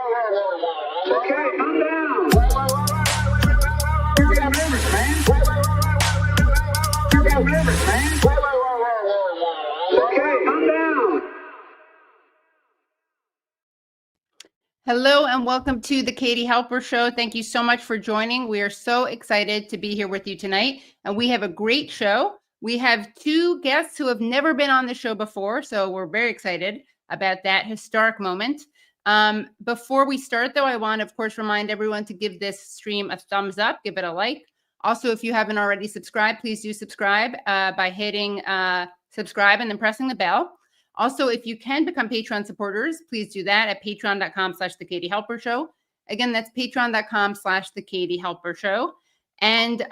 Okay, I'm down. You got rivers, man. You got rivers, man. Okay, I'm down. Hello and welcome to the Katie Halper Show. Thank you so much for joining. We are so excited to be here with you tonight, and we have a great show. We have two guests who have never been on the show before, so we're very excited about that historic moment. Before we start, though, I want to, of course, remind everyone to give this stream a thumbs up, give it a like. Also, if you haven't already subscribed, please do subscribe by hitting subscribe and then pressing the bell. Also, if you can become Patreon supporters, please do that at patreon.com/The Katie Halper Show. Again, that's patreon.com/The Katie Halper Show. And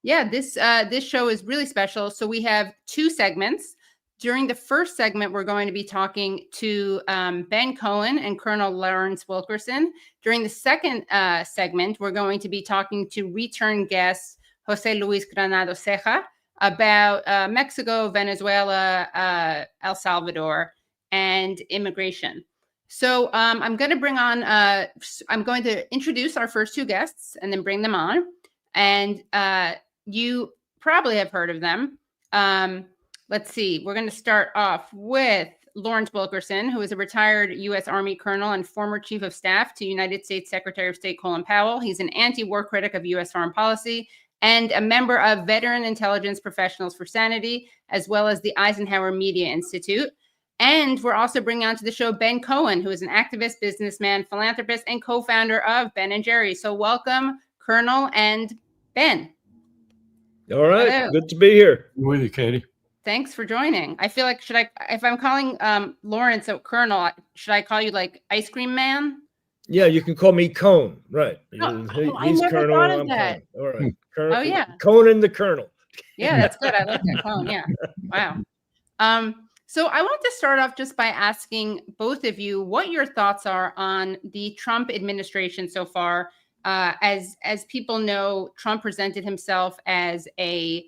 this show is really special. So we have two segments. During the first segment, we're going to be talking to Ben Cohen and Colonel Lawrence Wilkerson. During the second segment, we're going to be talking to return guest José Luis Granados Ceja about Mexico, Venezuela, El Salvador, and immigration. So I'm going to introduce our first two guests and then bring them on. And you probably have heard of them. Let's see. We're going to start off with Lawrence Wilkerson, who is a retired U.S. Army colonel and former chief of staff to United States Secretary of State Colin Powell. He's an anti-war critic of U.S. foreign policy and a member of Veteran Intelligence Professionals for Sanity, as well as the Eisenhower Media Institute. And we're also bringing onto the show Ben Cohen, who is an activist, businessman, philanthropist, and co-founder of Ben & Jerry's. So welcome, Colonel and Ben. All right. Hello. Good to be here. With you, Katie. Thanks for joining. I feel like, if I'm calling Lawrence a Colonel, should I call you like Ice Cream Man? Yeah, you can call me Cone. Right. I He's never Colonel. thought of I'm that. Cone. All right. Colonel, Oh, yeah. Conan the Colonel. Yeah, that's good. I like that clone. Yeah. Wow. So I want to start off just by asking both of you what your thoughts are on the Trump administration so far. As people know, Trump presented himself as a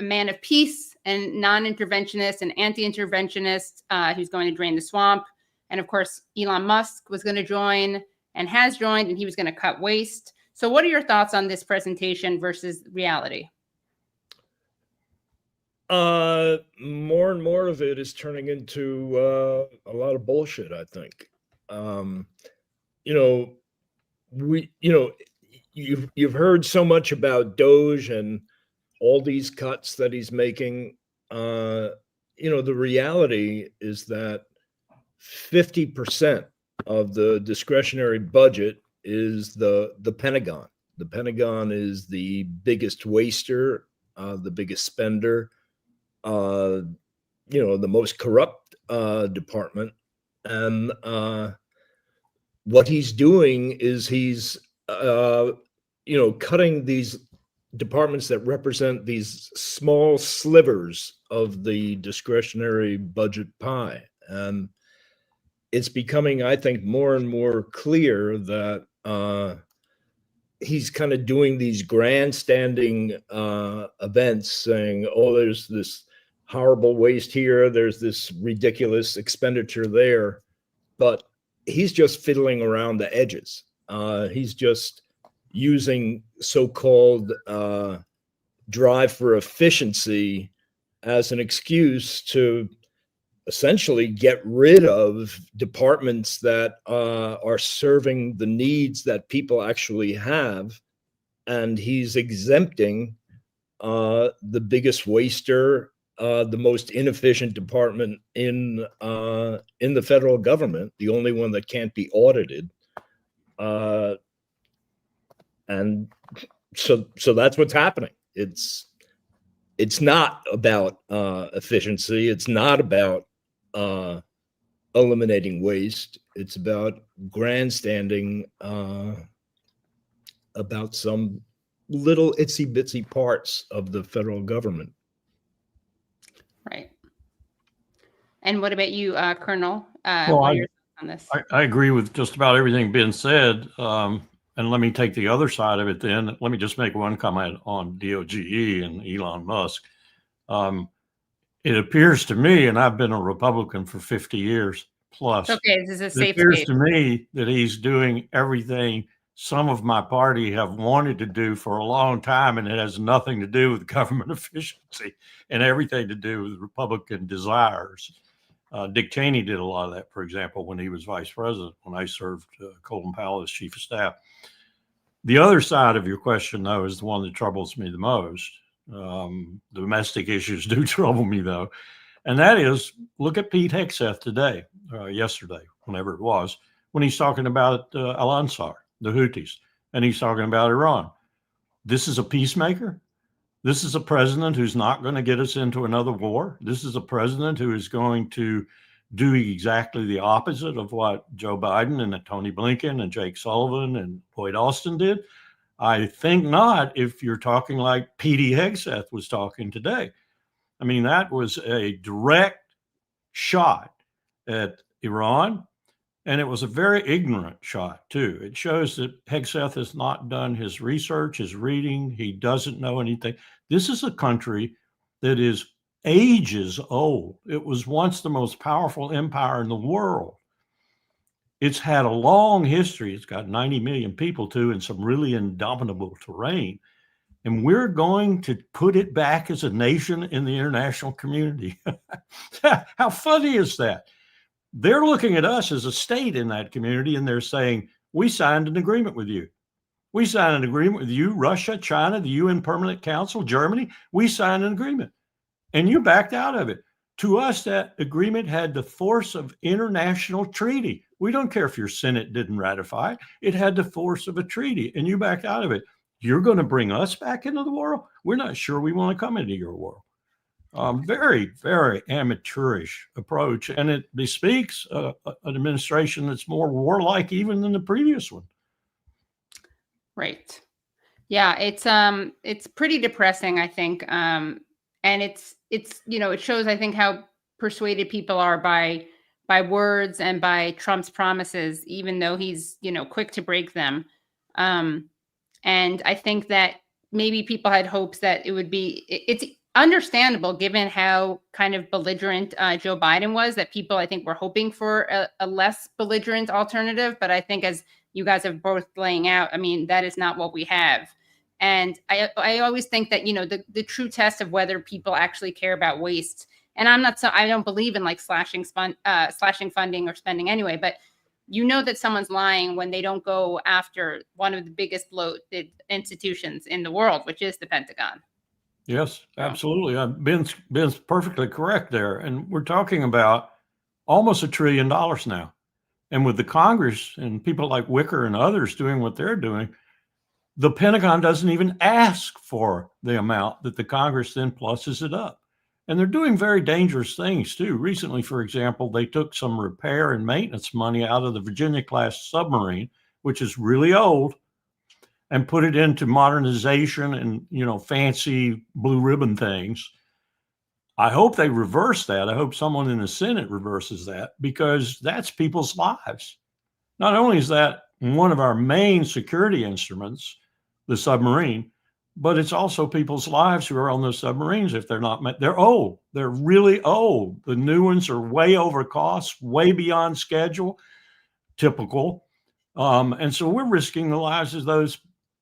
man of peace and non-interventionist and anti-interventionist who's going to drain the swamp. And of course, Elon Musk was going to join and has joined, and he was going to cut waste. So what are your thoughts on this presentation versus reality? More and more of it is turning into a lot of bullshit, I think. You've heard so much about DOGE and all these cuts that he's making. The reality is that 50% of the discretionary budget is the Pentagon. The Pentagon is the biggest waster, the biggest spender, the most corrupt department. And what he's doing is he's, cutting these departments that represent these small slivers of the discretionary budget pie. And it's becoming, I think, more and more clear that he's kind of doing these grandstanding events saying, oh, there's this horrible waste here, there's this ridiculous expenditure there, but he's just fiddling around the edges. He's just using so-called drive for efficiency as an excuse to essentially get rid of departments that are serving the needs that people actually have. And he's exempting the biggest waster, the most inefficient department in the federal government, the only one that can't be audited. And so that's what's happening. It's not about efficiency. It's not about eliminating waste. It's about grandstanding about some little itsy bitsy parts of the federal government. Right. And what about you, Colonel? Well, what are your thoughts on this? I agree with just about everything being said. And let me take the other side of it then. Let me just make one comment on DOGE and Elon Musk. It appears to me, and I've been a Republican for 50 years, plus. Okay, this is a It safe appears space. to me that he's doing everything some of my party have wanted to do for a long time, and it has nothing to do with government efficiency and everything to do with Republican desires. Dick Cheney did a lot of that, for example, when he was vice president, when I served Colin Powell as chief of staff. The other side of your question, though, is the one that troubles me the most. Domestic issues do trouble me, though. And that is, look at Pete Hegseth today, yesterday, whenever it was, when he's talking about Al-Ansar, the Houthis, and he's talking about Iran. This is a peacemaker. This is a president who's not going to get us into another war. This is a president who is going to do exactly the opposite of what Joe Biden and Tony Blinken and Jake Sullivan and Lloyd Austin did. I think not, if you're talking like Petey Hegseth was talking today. I mean, that was a direct shot at Iran, and it was a very ignorant shot, too. It shows that Hegseth has not done his research, his reading. He doesn't know anything. This is a country that is ages old. It was once the most powerful empire in the world. It's had a long history. It's got 90 million people, too, and some really indomitable terrain. And we're going to put it back as a nation in the international community. How funny is that? They're looking at us as a state in that community, and they're saying, we signed an agreement with you. We signed an agreement with you, Russia, China, the UN Permanent Council, Germany. We signed an agreement, and you backed out of it. To us, that agreement had the force of international treaty. We don't care if your Senate didn't ratify it. It had the force of a treaty, and you backed out of it. You're going to bring us back into the world? We're not sure we want to come into your world. Very, very amateurish approach. And it bespeaks an administration that's more warlike even than the previous one. Right. Yeah, it's pretty depressing, I think. And it's it shows, I think, how persuaded people are by words and by Trump's promises, even though he's, quick to break them. And I think that maybe people had hopes that it's understandable given how kind of belligerent Joe Biden was, that people, I think, were hoping for a less belligerent alternative. But I think, as you guys have both laying out, I mean, that is not what we have. And I always think that, the true test of whether people actually care about waste, and I don't believe in like slashing funding or spending anyway, but that someone's lying when they don't go after one of the biggest bloated institutions in the world, which is the Pentagon. Yes, absolutely. Ben's perfectly correct there. And we're talking about almost $1 trillion now. And with the Congress and people like Wicker and others doing what they're doing, the Pentagon doesn't even ask for the amount that the Congress then pluses it up. And they're doing very dangerous things, too. Recently, for example, they took some repair and maintenance money out of the Virginia-class submarine, which is really old, and put it into modernization and, fancy blue ribbon things. I hope they reverse that. I hope someone in the Senate reverses that, because that's people's lives. Not only is that one of our main security instruments, the submarine, but it's also people's lives who are on those submarines. If they're old, they're really old. The new ones are way over cost, way beyond schedule, typical. And so we're risking the lives of those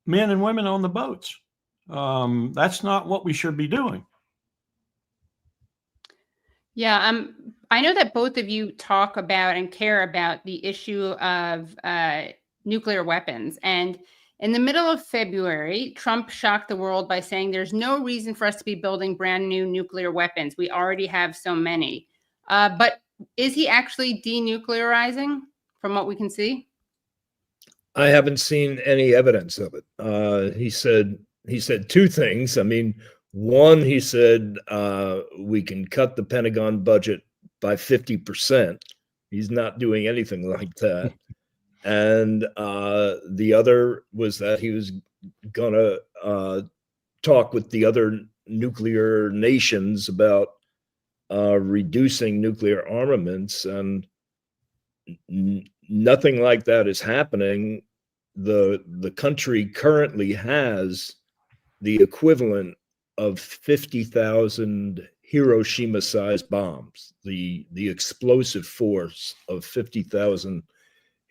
men and women on the boats. That's not what we should be doing. Yeah, I know that both of you talk about and care about the issue of nuclear weapons. And in the middle of February, Trump shocked the world by saying there's no reason for us to be building brand new nuclear weapons. We already have so many. But is he actually denuclearizing from what we can see? I haven't seen any evidence of it. He said two things. I mean, one, he said we can cut the Pentagon budget by 50%. He's not doing anything like that. And the other was that he was going to talk with the other nuclear nations about reducing nuclear armaments, and nothing like that is happening. The country currently has the equivalent of 50,000 Hiroshima-sized bombs, the explosive force of 50,000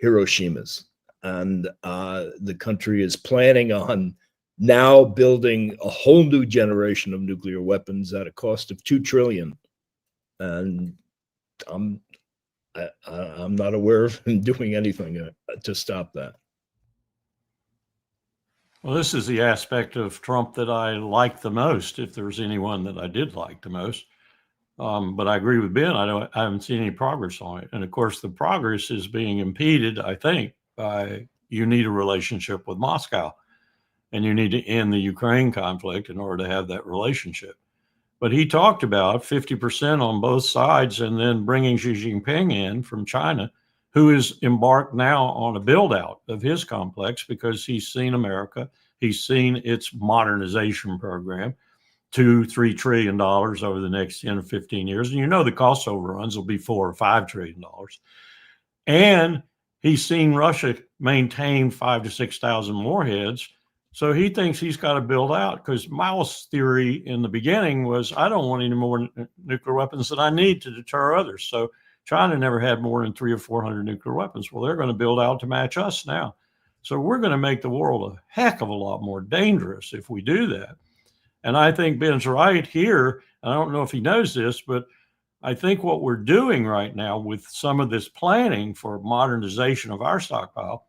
Hiroshimas. And the country is planning on now building a whole new generation of nuclear weapons at a cost of $2 trillion. And I'm not aware of him doing anything to stop that. Well, this is the aspect of Trump that I like the most, if there's anyone that I did like the most. But I agree with Ben. I haven't seen any progress on it. And of course, the progress is being impeded, I think, by you need a relationship with Moscow, and you need to end the Ukraine conflict in order to have that relationship. But he talked about 50% on both sides, and then bringing Xi Jinping in from China, who is embarked now on a build out of his complex because he's seen America, he's seen its modernization program, $2-3 trillion over the next 10 or 15 years. And you know the cost overruns will be $4 or $5 trillion. And he's seen Russia maintain 5,000 to 6,000 warheads. So he thinks he's got to build out, because Mao's theory in the beginning was, I don't want any more nuclear weapons than I need to deter others. So China never had more than 300 or 400 nuclear weapons. Well, they're going to build out to match us now. So we're going to make the world a heck of a lot more dangerous if we do that. And I think Ben's right here. I don't know if he knows this, but I think what we're doing right now with some of this planning for modernization of our stockpile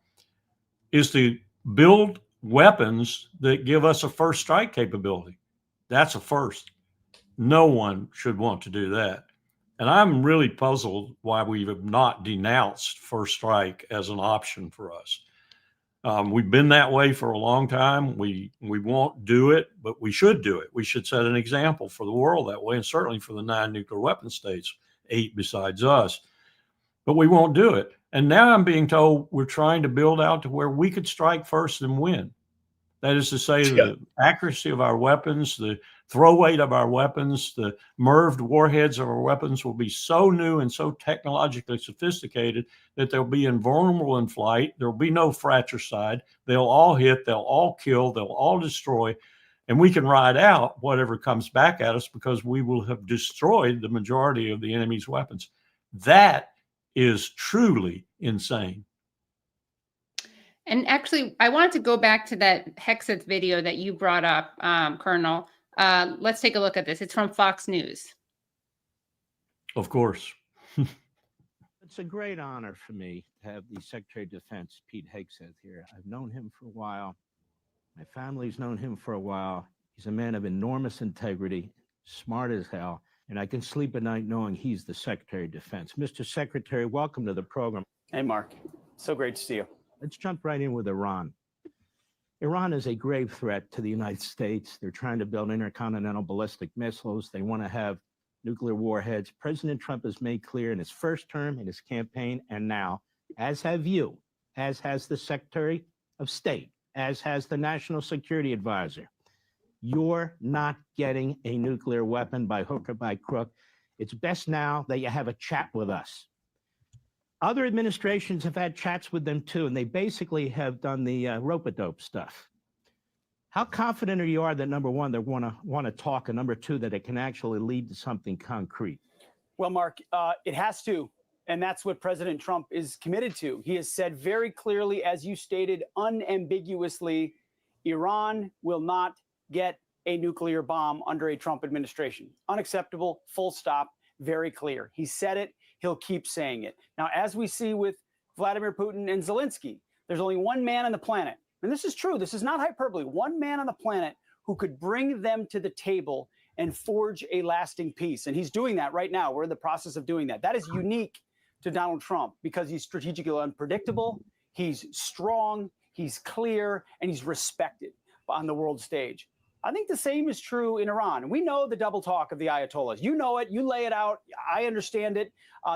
is to build weapons that give us a first strike capability. That's a first. No one should want to do that. And I'm really puzzled why we have not denounced first strike as an option for us. We've been that way for a long time. We won't do it, but we should do it. We should set an example for the world that way, and certainly for the 9 nuclear weapon states, 8 besides us. But we won't do it. And now I'm being told we're trying to build out to where we could strike first and win. That is to say, the accuracy of our weapons, the throw weight of our weapons, the MIRVed warheads of our weapons will be so new and so technologically sophisticated that they'll be invulnerable in flight. There'll be no fratricide. They'll all hit, they'll all kill, they'll all destroy. And we can ride out whatever comes back at us because we will have destroyed the majority of the enemy's weapons. That is truly insane. And actually, I wanted to go back to that Hegseth video that you brought up, Colonel. Let's take a look at this. It's from Fox News. Of course. It's a great honor for me to have the Secretary of Defense, Pete Hegseth, here. I've known him for a while. My family's known him for a while. He's a man of enormous integrity, smart as hell, and I can sleep at night knowing he's the Secretary of Defense. Mr. Secretary, welcome to the program. Hey, Mark. So great to see you. Let's jump right in with Iran. Iran is a grave threat to the United States. They're trying to build intercontinental ballistic missiles. They want to have nuclear warheads. President Trump has made clear in his first term, in his campaign, and now, as have you, as has the Secretary of State, as has the National Security Advisor, you're not getting a nuclear weapon by hook or by crook. It's best now that you have a chat with us. Other administrations have had chats with them too, and they basically have done the rope-a-dope stuff. How confident are you that, number one, they want to talk, and number two, that it can actually lead to something concrete? Well, Mark, it has to, and that's what President Trump is committed to. He has said very clearly, as you stated, unambiguously, Iran will not get a nuclear bomb under a Trump administration. Unacceptable, full stop, very clear. He said it. He'll keep saying it. Now, as we see with Vladimir Putin and Zelensky, there's only one man on the planet, and this is true, this is not hyperbole, one man on the planet who could bring them to the table and forge a lasting peace. And he's doing that right now. We're in the process of doing that. That is unique to Donald Trump because he's strategically unpredictable, he's strong, he's clear, and he's respected on the world stage. I think the same is true in Iran. We know the double talk of the Ayatollahs. You know it. You lay it out. I understand it.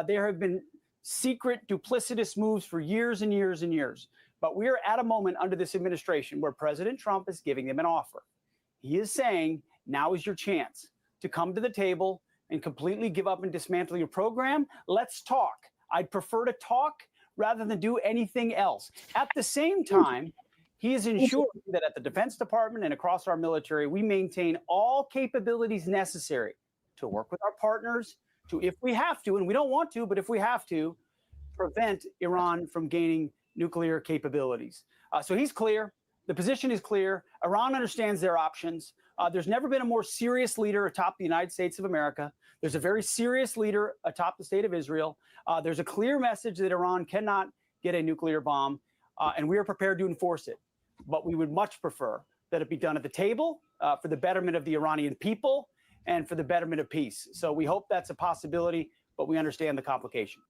There have been secret, duplicitous moves for years and years and years. But we are at a moment under this administration where President Trump is giving them an offer. He is saying, now is your chance to come to the table and completely give up and dismantle your program. Let's talk. I'd prefer to talk rather than do anything else. At the same time, he is ensuring that at the Defense Department and across our military, we maintain all capabilities necessary to work with our partners to, if we have to, and we don't want to, but if we have to, prevent Iran from gaining nuclear capabilities. So he's clear. The position is clear. Iran understands their options. There's never been a more serious leader atop the United States of America. There's a very serious leader atop the state of Israel. There's a clear message that Iran cannot get a nuclear bomb, and we are prepared to enforce it. But we would much prefer that it be done at the table for the betterment of the Iranian people and for the betterment of peace. So we hope that's a possibility, but we understand the complication.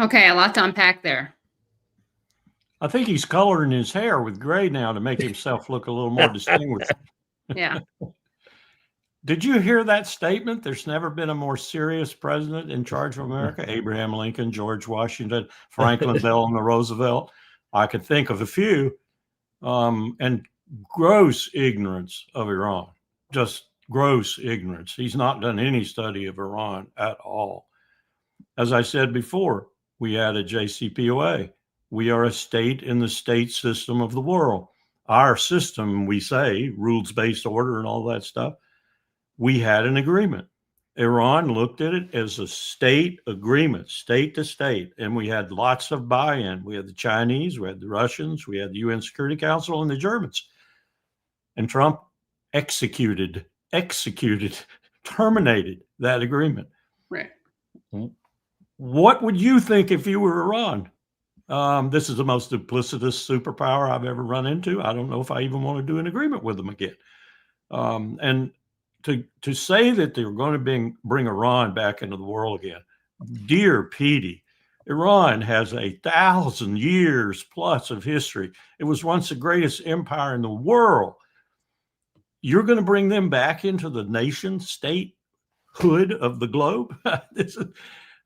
Okay, a lot to unpack there. I think he's coloring his hair with gray now to make himself look a little more distinguished. Yeah. Did you hear that statement? There's never been a more serious president in charge of America. Abraham Lincoln, George Washington, Franklin Delano Roosevelt. I could think of a few. And gross ignorance of Iran, just gross ignorance. He's not done any study of Iran at all. As I said before, we added JCPOA. We are a state in the state system of the world. Our system, we say, rules-based order and all that stuff, we had an agreement. Iran looked at it as a state agreement, state to state, and we had lots of buy-in. We had the Chinese, we had the Russians, we had the UN Security Council, and the Germans. And Trump executed, terminated that agreement. Right. What would you think if you were Iran? This is the most duplicitous superpower I've ever run into. I don't know if I even want to do an agreement with them again. And to say that they're going to bring Iran back into the world again, dear Petey, Iran has 1,000 years plus of history. It was once the greatest empire in the world. You're going to bring them back into the nation statehood of the globe?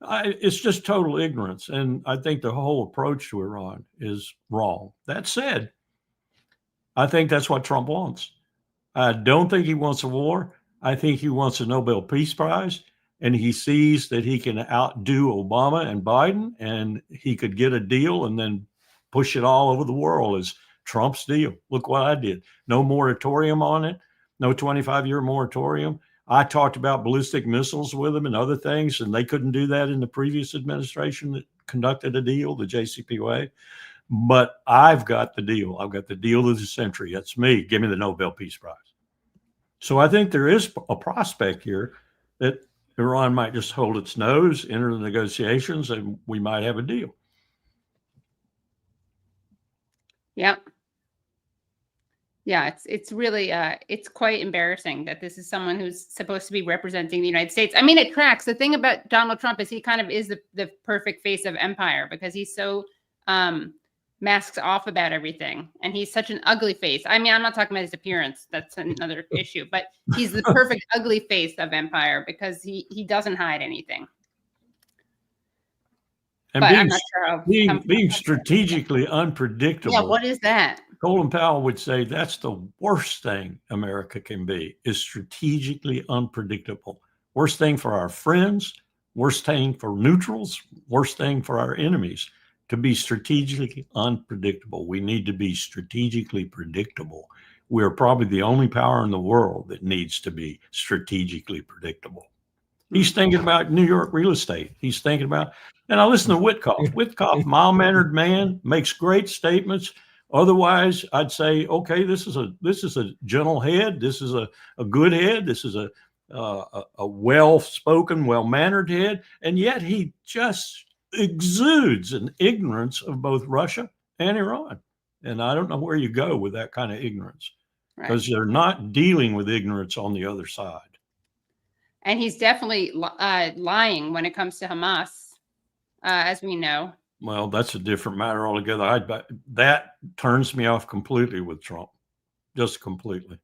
It's just total ignorance. And I think the whole approach to Iran is wrong. That said, I think that's what Trump wants. I don't think he wants a war. I think he wants a Nobel Peace Prize, and he sees that he can outdo Obama and Biden, and he could get a deal and then push it all over the world as Trump's deal. Look what I did. No moratorium on it. No 25-year moratorium. I talked about ballistic missiles with them and other things, and they couldn't do that in the previous administration that conducted a deal, the JCPOA. But I've got the deal. I've got the deal of the century. That's me. Give me the Nobel Peace Prize. So I think there is a prospect here that Iran might just hold its nose, enter the negotiations, and we might have a deal. Yep. Yeah, it's really it's quite embarrassing that this is someone who's supposed to be representing the United States. I mean, it tracks. The thing about Donald Trump is he kind of is the perfect face of empire because he's so masks off about everything, and he's such an ugly face. I mean, I'm not talking about his appearance. That's another issue. But he's the perfect ugly face of empire because he doesn't hide anything. And but I'm not sure being strategically unpredictable. Yeah, what is that? Colin Powell would say that's the worst thing America can be, is strategically unpredictable. Worst thing for our friends, worst thing for neutrals, worst thing for our enemies, to be strategically unpredictable. We need to be strategically predictable. We're probably the only power in the world that needs to be strategically predictable. He's thinking about New York real estate. He's thinking about, and I listen to Witkoff. Witkoff, mild-mannered man, makes great statements. Otherwise, I'd say, okay, this is a gentle head. This is a good head. This is a well-spoken, well-mannered head. And yet he just exudes an ignorance of both Russia and Iran. And I don't know where you go with that kind of ignorance, because they're not dealing with ignorance on the other side. And he's definitely lying when it comes to Hamas, as we know. Well, that's a different matter altogether. That turns me off completely with Trump, just completely.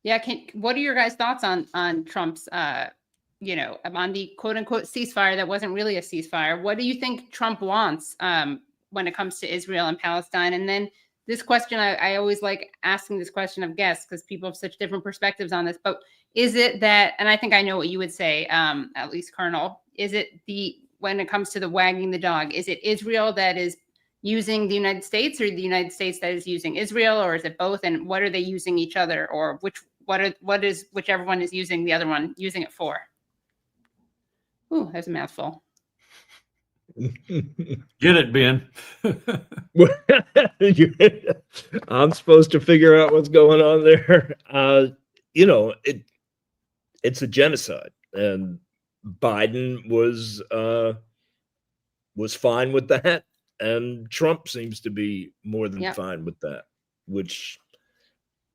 Yeah. What are your guys' thoughts on Trump's, on the quote unquote ceasefire that wasn't really a ceasefire? What do you think Trump wants when it comes to Israel and Palestine? And then this question, I always like asking this question of guests because people have such different perspectives on this. But is it that, and I think I know what you would say, at least Colonel, is it when it comes to the wagging the dog, is it Israel that is using the United States or the United States that is using Israel, or is it both? And what are they using each other, or what is whichever one is using the other one using it for? Ooh, that's a mouthful. Get it, Ben? I'm supposed to figure out what's going on there. It's a genocide, and Biden was fine with that, and Trump seems to be more than fine with that, which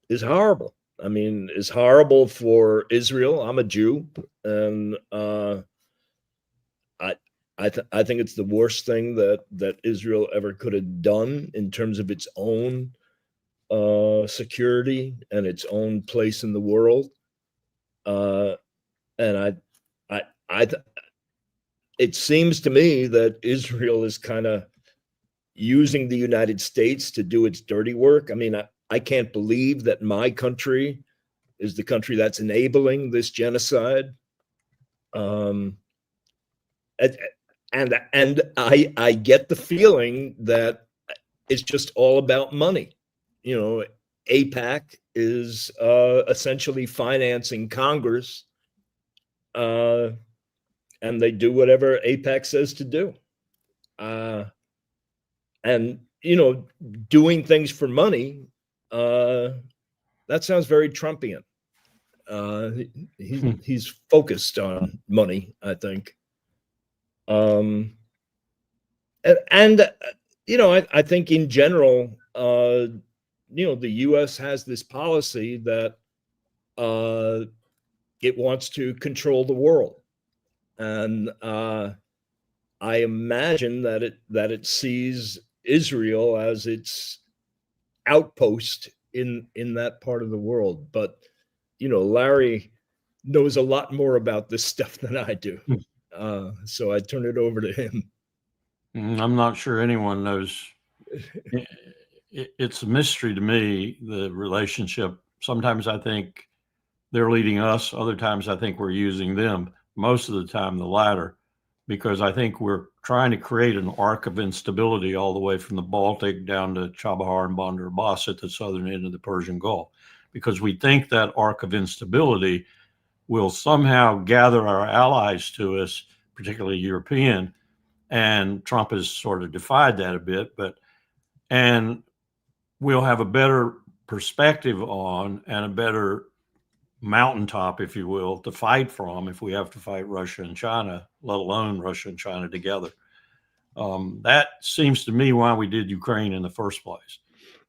is horrible. I mean, it's horrible for Israel. I'm a Jew, and I think it's the worst thing that Israel ever could have done in terms of its own security and its own place in the world. And it seems to me that Israel is kind of using the United States to do its dirty work. I mean, I can't believe that my country is the country that's enabling this genocide. And I get the feeling that it's just all about money. AIPAC is essentially financing Congress, and they do whatever AIPAC says to do. And doing things for money, that sounds very Trumpian. He's focused on money, I think. I think in general, the U.S. has this policy that it wants to control the world, and I imagine that it sees Israel as its outpost in that part of the world. But Larry knows a lot more about this stuff than I do. So I turn it over to him. I'm not sure anyone knows. It's a mystery to me, the relationship. Sometimes I think they're leading us. Other times I think we're using them. Most of the time, the latter, because I think we're trying to create an arc of instability all the way from the Baltic down to Chabahar and Bandar Abbas at the southern end of the Persian Gulf, because we think that arc of instability will somehow gather our allies to us, particularly European, and Trump has sort of defied that a bit, and we'll have a better perspective on and a better mountaintop, if you will, to fight from if we have to fight Russia and China, let alone Russia and China together. That seems to me why we did Ukraine in the first place.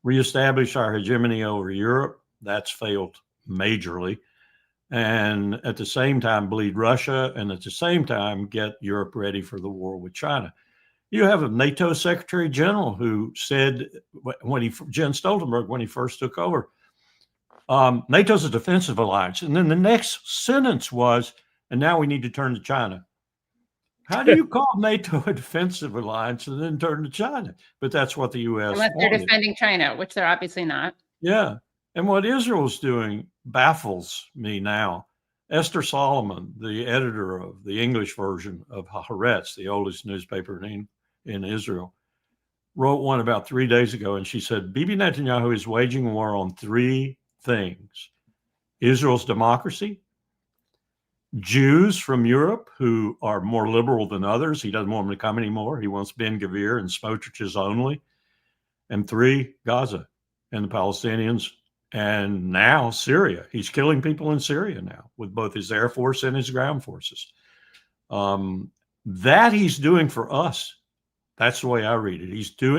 Reestablish our hegemony over Europe, that's failed majorly. And at the same time, bleed Russia, and at the same time, get Europe ready for the war with China. You have a NATO Secretary General who said, Jens Stoltenberg, when he first took over, NATO's a defensive alliance. And then the next sentence was, and now we need to turn to China. How do you call NATO a defensive alliance and then turn to China? But that's what the U.S. Unless they're defending China, which they're obviously not. Yeah. And what Israel's doing baffles me now. Esther Solomon, the editor of the English version of Haaretz, the oldest newspaper in Israel, wrote one about 3 days ago, and she said, Bibi Netanyahu is waging war on three things: Israel's democracy, Jews from Europe who are more liberal than others. He doesn't want them to come anymore. He wants Ben Gvir and Smotriches only. And three, Gaza and the Palestinians. And now Syria. He's killing people in Syria now with both his air force and his ground forces. That he's doing for us. That's the way I read it.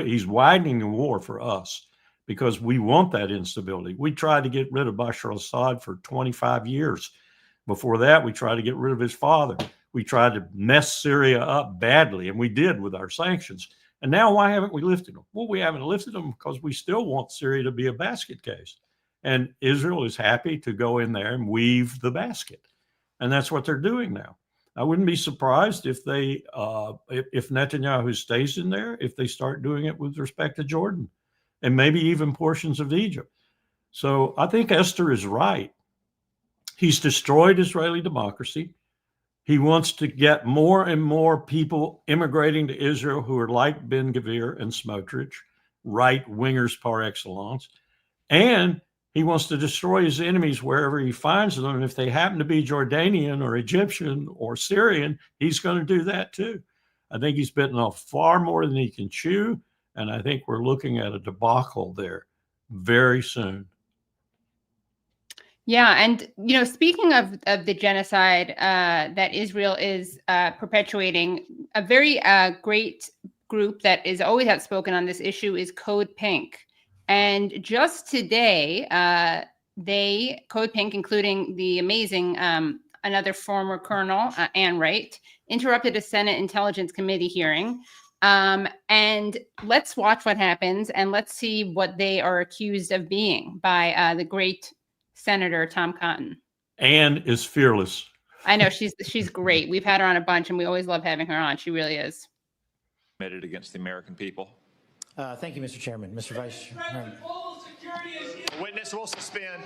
He's widening the war for us because we want that instability. We tried to get rid of Bashar al-Assad for 25 years. Before that, we tried to get rid of his father. We tried to mess Syria up badly, and we did with our sanctions. And now why haven't we lifted them? Well, we haven't lifted them because we still want Syria to be a basket case. And Israel is happy to go in there and weave the basket. And that's what they're doing now. I wouldn't be surprised if if Netanyahu stays in there, if they start doing it with respect to Jordan and maybe even portions of Egypt. So I think Esther is right. He's destroyed Israeli democracy. He wants to get more and more people immigrating to Israel who are like Ben Gvir and Smotrich, right-wingers par excellence. And He wants to destroy his enemies wherever he finds them. And if they happen to be Jordanian or Egyptian or Syrian, he's going to do that too. I think he's bitten off far more than he can chew. And I think we're looking at a debacle there very soon. Yeah, and speaking of the genocide that Israel is perpetuating, a very great group that is always outspoken on this issue is CODEPINK. And just today, CODEPINK, including the amazing another former colonel, Ann Wright, interrupted a Senate Intelligence Committee hearing. And let's watch what happens, and let's see what they are accused of being by the great Senator Tom Cotton. Ann is fearless. I know, she's great. We've had her on a bunch, and we always love having her on. She really is. Committed against the American people. Thank you, Mr. Chairman. Mr. Vice Chairman. The witness will suspend.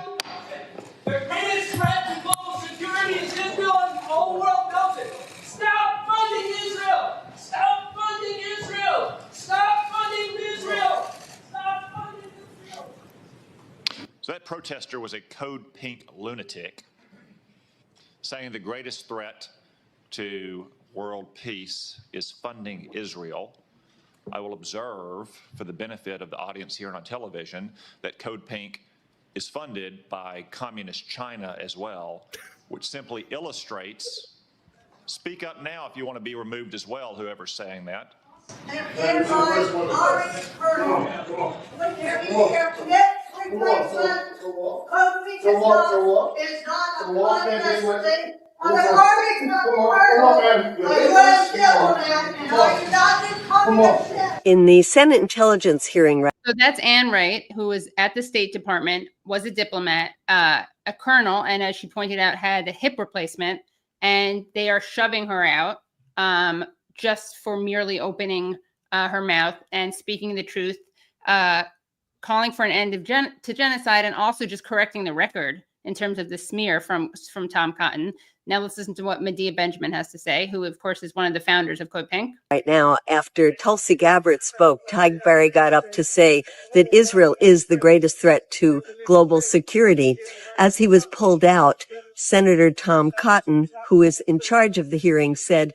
The greatest threat to global security is Israel, and the whole world knows it. Stop funding Israel! Stop funding Israel! Stop funding Israel! Stop funding Israel! So that protester was a CODEPINK lunatic saying the greatest threat to world peace is funding Israel. I will observe, for the benefit of the audience here and on television, that CODEPINK is funded by communist China as well, which simply illustrates, speak up now if you want to be removed as well, whoever's saying that. And by already heard when their net replacement CODEPINK is not a clandestine. On the Army Colonel, a U.S. diplomat, and I do not do communist. In the Senate Intelligence hearing. So that's Ann Wright, who was at the State Department, was a diplomat, a colonel, and as she pointed out, had a hip replacement, and they are shoving her out just for merely opening her mouth and speaking the truth, calling for an end to genocide, and also just correcting the record in terms of the smear from Tom Cotton. Now let's listen to what Medea Benjamin has to say, who, of course, is one of the founders of CODEPINK. Right now, after Tulsi Gabbard spoke, Tig Barry got up to say that Israel is the greatest threat to global security. As he was pulled out, Senator Tom Cotton, who is in charge of the hearing, said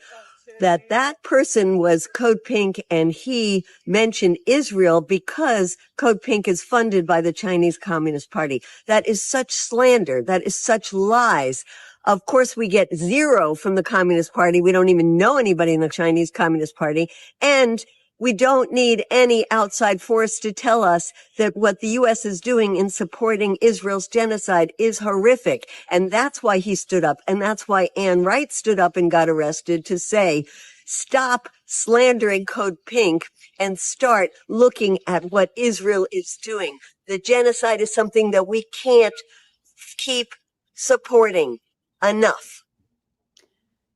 that that person was CODEPINK, and he mentioned Israel because CODEPINK is funded by the Chinese Communist Party. That is such slander. That is such lies. Of course, we get zero from the Communist Party. We don't even know anybody in the Chinese Communist Party. And we don't need any outside force to tell us that what the U.S. is doing in supporting Israel's genocide is horrific. And that's why he stood up. And that's why Ann Wright stood up and got arrested, to say, stop slandering CODEPINK and start looking at what Israel is doing. The genocide is something that we can't keep supporting enough.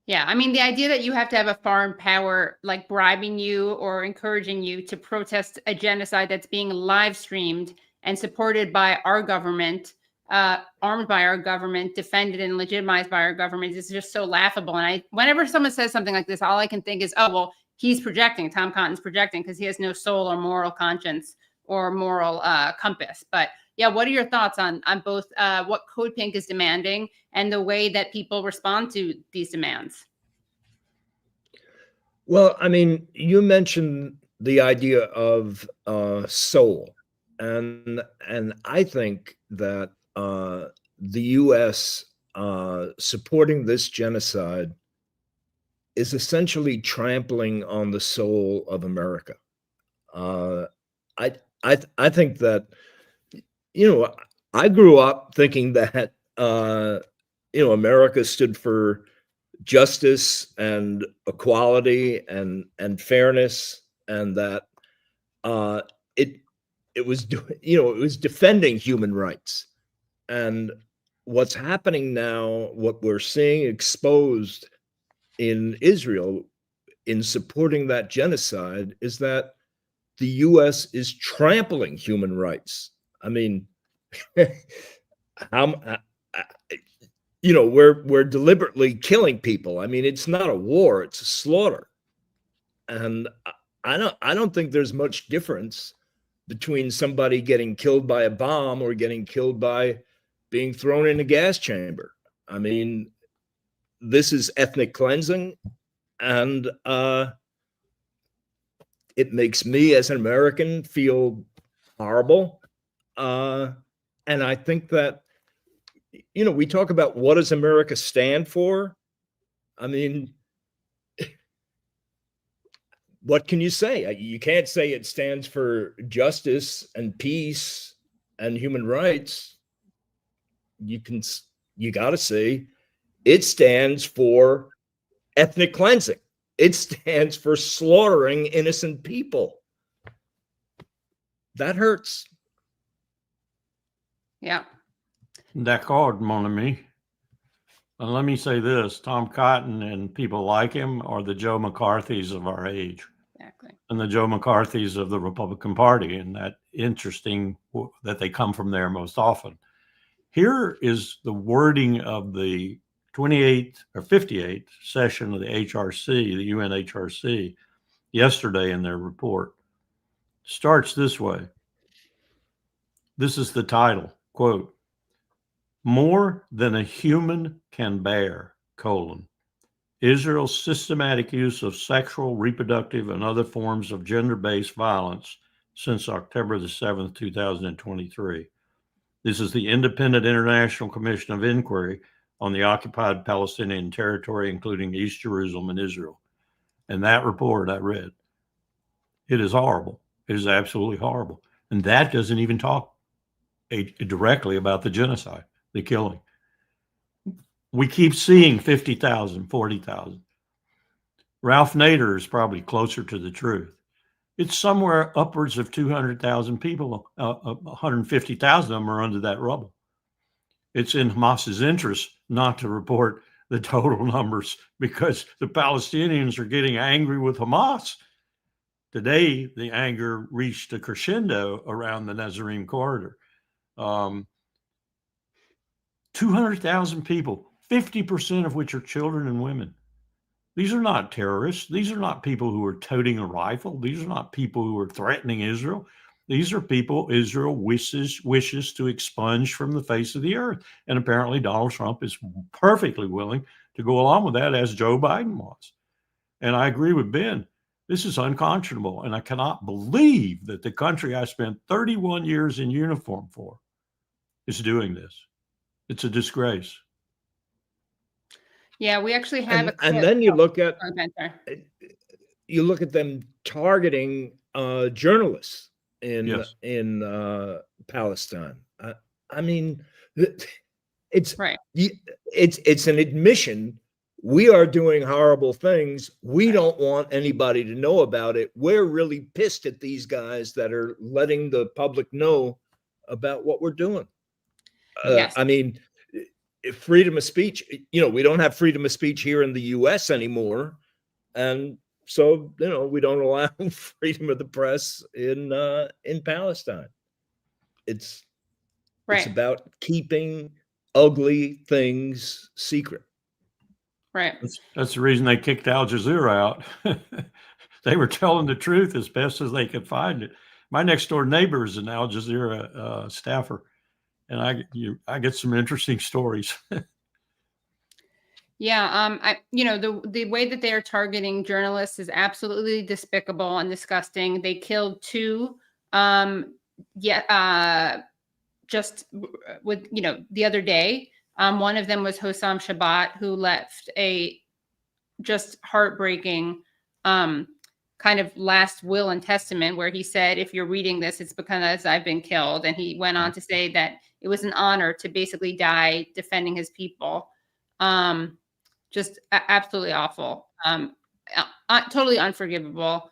Yeah, I mean, the idea that you have to have a foreign power like bribing you or encouraging you to protest a genocide that's being live streamed and supported by our government, armed by our government, defended and legitimized by our government is just so laughable. And whenever someone says something like this, all I can think is, oh, well, he's projecting. Tom Cotton's projecting because he has no soul or moral conscience or moral compass. But yeah, what are your thoughts on both what CODEPINK is demanding and the way that people respond to these demands? Well, I mean, you mentioned the idea of soul, and I think that the U.S. Supporting this genocide is essentially trampling on the soul of America. I think that, I grew up thinking that, America stood for justice and equality and fairness, and that it was defending human rights. And what's happening now, what we're seeing exposed in Israel in supporting that genocide, is that the U.S. is trampling human rights. I mean, we're deliberately killing people. I mean, it's not a war; it's a slaughter. And I don't think there's much difference between somebody getting killed by a bomb or getting killed by being thrown in a gas chamber. I mean, this is ethnic cleansing, and it makes me as an American feel horrible. And I think that, you know, we talk about what does America stand for? I mean, what can you say? You can't say it stands for justice and peace and human rights. You got to say it stands for ethnic cleansing. It stands for slaughtering innocent people. That hurts. Yeah. D'accord, mon ami. And let me say this, Tom Cotton and people like him are the Joe McCarthys of our age. Exactly. And the Joe McCarthys of the Republican Party. And that interesting that they come from there most often. Here is the wording of the 28th or 58th session of the HRC, the UN HRC, yesterday in their report. Starts this way. This is the title, quote, "More than a human can bear, : Israel's systematic use of sexual, reproductive, and other forms of gender-based violence since October the 7th, 2023. This is the Independent International Commission of Inquiry on the occupied Palestinian territory, including East Jerusalem and Israel." And that report I read, it is horrible. It is absolutely horrible. And that doesn't even talk directly about the genocide, the killing. We keep seeing 50,000, 40,000. Ralph Nader is probably closer to the truth. It's somewhere upwards of 200,000 people, 150,000 of them are under that rubble. It's in Hamas's interest not to report the total numbers because the Palestinians are getting angry with Hamas. Today, the anger reached a crescendo around the Nazarene corridor. 200,000 people, 50% of which are children and women. These are not terrorists. These are not people who are toting a rifle. These are not people who are threatening Israel. These are people Israel wishes to expunge from the face of the earth. And apparently Donald Trump is perfectly willing to go along with that, as Joe Biden was. And I agree with Ben. This is unconscionable. And I cannot believe that the country I spent 31 years in uniform for is doing this. It's a disgrace. Yeah, we actually have and then you look at them targeting journalists in Palestine. I mean, it's right. It's an admission. We are doing horrible things. We don't want anybody to know about it. We're really pissed at these guys that are letting the public know about what we're doing. Yes. I mean, freedom of speech, you know, we don't have freedom of speech here in the US anymore. And so, you know, we don't allow freedom of the press in Palestine. It's about keeping ugly things secret. Right. That's the reason they kicked Al Jazeera out. They were telling the truth as best as they could find it. My next door neighbor is an Al Jazeera staffer, and I get some interesting stories. Yeah, the way that they are targeting journalists is absolutely despicable and disgusting. They killed two, just with the other day. One of them was Hossam Shabbat, who left a just heartbreaking kind of last will and testament, where he said, "If you're reading this, it's because I've been killed." And he went on to say that it was an honor to basically die defending his people. Just absolutely awful. Totally unforgivable.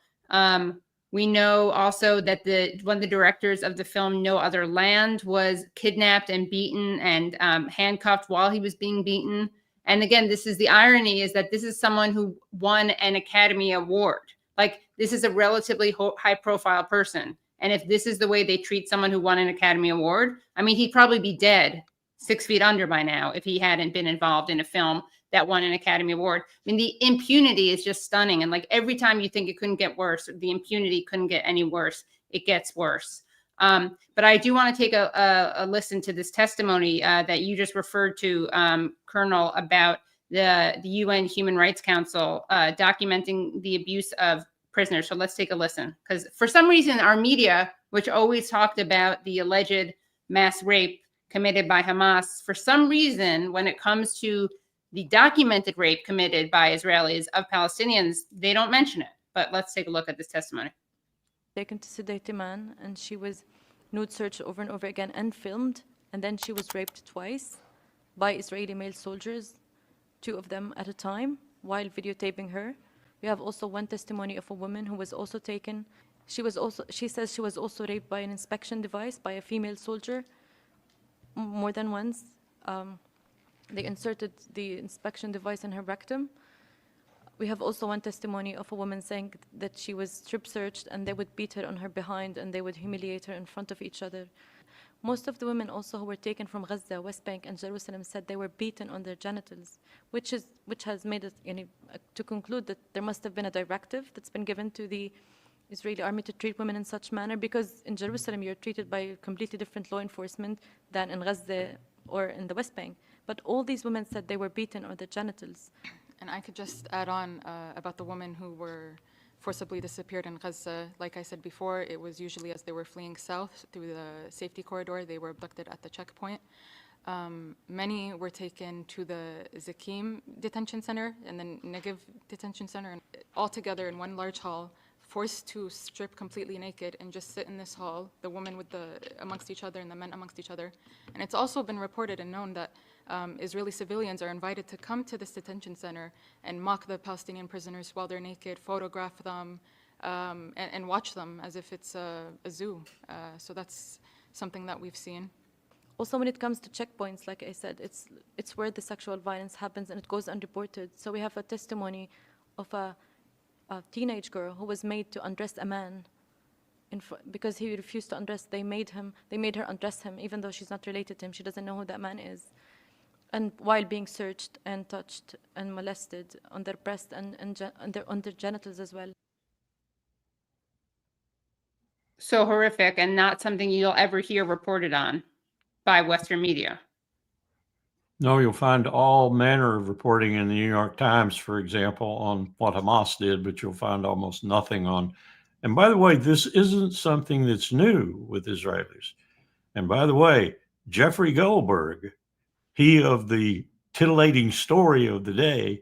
We know also that one of the directors of the film No Other Land was kidnapped and beaten and handcuffed while he was being beaten. And again, this is the irony, is that this is someone who won an Academy Award. Like, this is a relatively high profile person. And if this is the way they treat someone who won an Academy Award, I mean, he'd probably be dead 6 feet under by now if he hadn't been involved in a film that won an Academy Award. I mean, the impunity is just stunning. And like, every time you think it couldn't get worse, the impunity couldn't get any worse it gets worse. But I do want to take a listen to this testimony that you just referred to, Colonel, about the UN Human Rights Council documenting the abuse of prisoners. So let's take a listen, because for some reason our media, which always talked about the alleged mass rape committed by Hamas, for some reason when it comes to the documented rape committed by Israelis of Palestinians, they don't mention it. But let's take a look at this testimony. Taken to sedate a man, and she was nude searched over and over again and filmed, and then she was raped twice by Israeli male soldiers, 2 of them at a time, while videotaping her. We have also one testimony of a woman who was also taken. She says she was also raped by an inspection device by a female soldier more than once. They inserted the inspection device in her rectum. We have also one testimony of a woman saying that she was strip searched and they would beat her on her behind and they would humiliate her in front of each other. Most of the women also who were taken from Gaza, West Bank, and Jerusalem said they were beaten on their genitals, which has made it to conclude that there must have been a directive that's been given to the Israeli army to treat women in such manner, because in Jerusalem you're treated by a completely different law enforcement than in Gaza or in the West Bank. But all these women said they were beaten on their genitals. And I could just add on about the women who were forcibly disappeared in Gaza. Like I said before, it was usually as they were fleeing south through the safety corridor, they were abducted at the checkpoint. Many were taken to the Zakim detention center and the Negev detention center, and all together in one large hall, forced to strip completely naked and just sit in this hall, the women amongst each other and the men amongst each other. And it's also been reported and known that Israeli civilians are invited to come to this detention center and mock the Palestinian prisoners while they're naked, photograph them, and watch them as if it's a zoo. So that's something that we've seen. Also, when it comes to checkpoints, like I said, it's where the sexual violence happens and it goes unreported. So we have a testimony of a teenage girl who was made to undress a man because he refused to undress. They made her undress him, even though she's not related to him. She doesn't know who that man is. And while being searched and touched and molested on their breast and on their genitals as well. So horrific, and not something you'll ever hear reported on by Western media. No, you'll find all manner of reporting in the New York Times, for example, on what Hamas did, but you'll find almost nothing on. And by the way, this isn't something that's new with Israelis. And by the way, Jeffrey Goldberg, he of the titillating story of the day,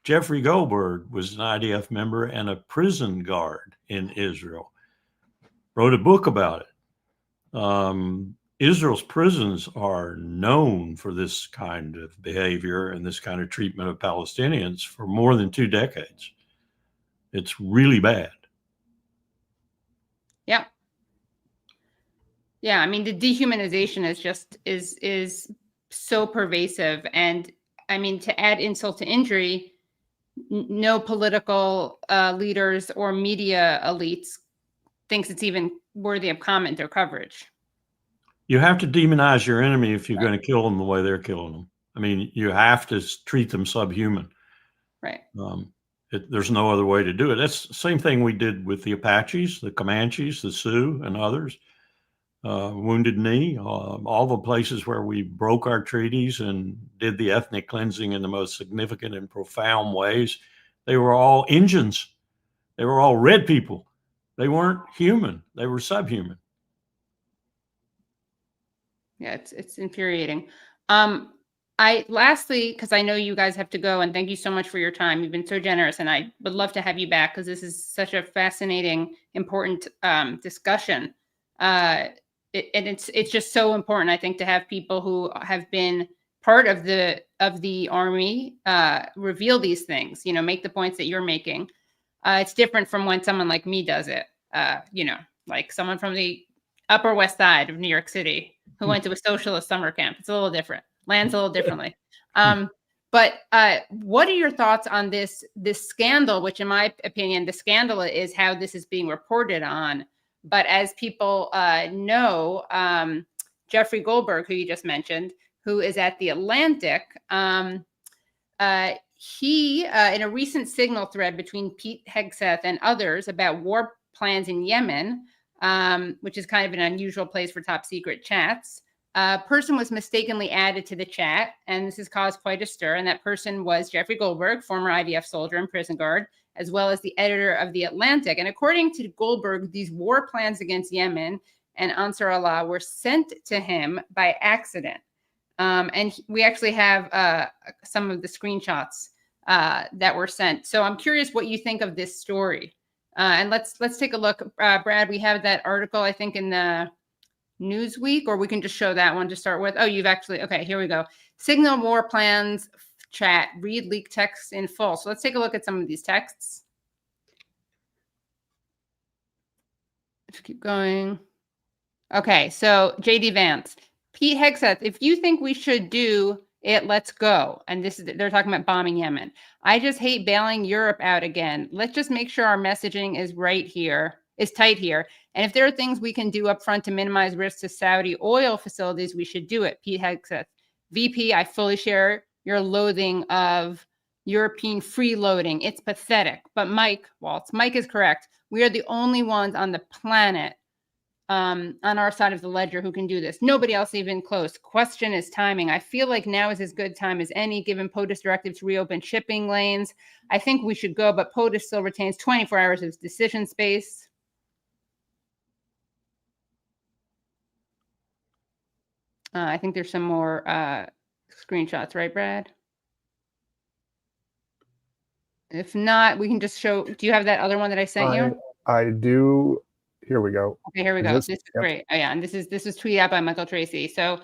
Jeffrey Goldberg was an IDF member and a prison guard in Israel, wrote a book about it. Israel's prisons are known for this kind of behavior and this kind of treatment of Palestinians for more than 2 decades. It's really bad. Yeah. Yeah, I mean, the dehumanization is so pervasive. And I mean, to add insult to injury, no political leaders or media elites thinks it's even worthy of comment or coverage. You have to demonize your enemy if you're going to kill them the way they're killing them. I mean, you have to treat them subhuman. Right. There's no other way to do it. That's the same thing we did with the Apaches, the Comanches, the Sioux, and others. Wounded Knee, all the places where we broke our treaties and did the ethnic cleansing in the most significant and profound ways. They were all Indians. They were all red people. They weren't human. They were subhuman. Yeah, it's infuriating. Lastly, because I know you guys have to go, and thank you so much for your time. You've been so generous, and I would love to have you back because this is such a fascinating, important discussion. It's just so important, I think, to have people who have been part of the army reveal these things. You know, make the points that you're making. It's different from when someone like me does it. You know, like someone from the Upper West Side of New York City who went to a socialist summer camp. It's a little different. Lands a little differently. But what are your thoughts on this scandal, which in my opinion, the scandal is how this is being reported on. But as people know, Jeffrey Goldberg, who you just mentioned, who is at The Atlantic, he, in a recent Signal thread between Pete Hegseth and others about war plans in Yemen, which is kind of an unusual place for top secret chats. A person was mistakenly added to the chat, and this has caused quite a stir. And that person was Jeffrey Goldberg, former IDF soldier and prison guard, as well as the editor of The Atlantic. And according to Goldberg, these war plans against Yemen and Ansar Allah were sent to him by accident. We actually have some of the screenshots that were sent. So I'm curious what you think of this story. And let's take a look. Brad, we have that article, I think, in the Newsweek, or we can just show that one to start with. Oh, you've actually, okay, here we go. Signal war plans chat, read leaked texts in full. So let's take a look at some of these texts. Let's keep going. Okay, so JD Vance. Pete Hegseth, if you think we should do it, let's go. And they're talking about bombing Yemen. I just hate bailing Europe out again. Let's just make sure our messaging is tight here. And if there are things we can do up front to minimize risks to Saudi oil facilities, we should do it. Pete Hegseth. VP, I fully share your loathing of European freeloading. It's pathetic. But Mike Waltz, Mike is correct. We are the only ones on the planet on our side of the ledger who can do this. Nobody else even close. Question is timing. I feel like now is as good time as any, given POTUS directive to reopen shipping lanes. I think we should go, but POTUS still retains 24 hours of decision space. I think there's some more screenshots, right, Brad? If not, we can just show. Do you have that other one that I sent you? I do. Here we go. Okay, here we go. This is great. Oh, yeah, and this is tweeted out by Michael Tracy. So,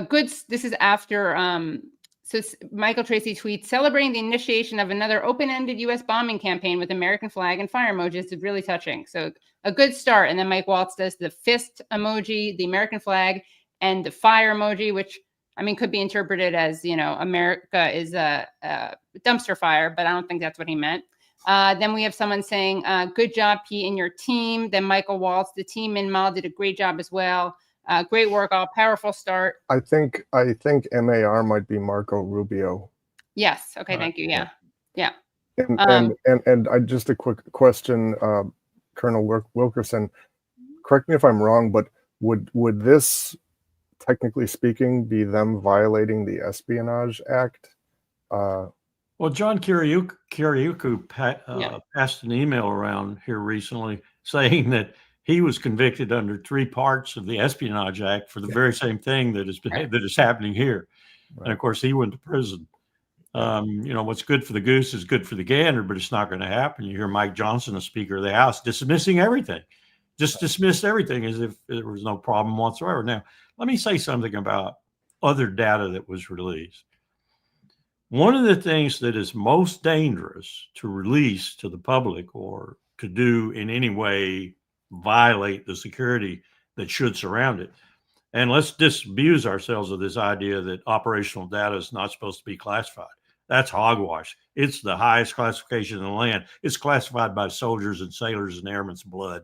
this is after. So Michael Tracy tweets, celebrating the initiation of another open-ended U.S. bombing campaign with American flag and fire emojis is really touching. So a good start. And then Mike Waltz does the fist emoji, the American flag, and the fire emoji, which I mean could be interpreted as, you know, America is a dumpster fire, but I don't think that's what he meant. Then we have someone saying, good job, Pete, and your team. Then Michael Waltz, the team in Mal did a great job as well. Great work, all powerful start. I think MAR might be Marco Rubio. Yes. Okay. Thank you. Yeah. And I just a quick question, Colonel Wilkerson. Correct me if I'm wrong, but would this, technically speaking, be them violating the Espionage Act? Well, John Kiriakou passed an email around here recently saying that he was convicted under 3 parts of the Espionage Act for the very same thing that is happening here. Right. And of course, he went to prison. You know, what's good for the goose is good for the gander, but it's not going to happen. You hear Mike Johnson, the Speaker of the House, dismissing everything, just dismissed everything as if there was no problem whatsoever. Now, let me say something about other data that was released. One of the things that is most dangerous to release to the public or to do in any way violate the security that should surround it. And let's disabuse ourselves of this idea that operational data is not supposed to be classified. That's hogwash. It's the highest classification in the land. It's classified by soldiers and sailors and airmen's blood.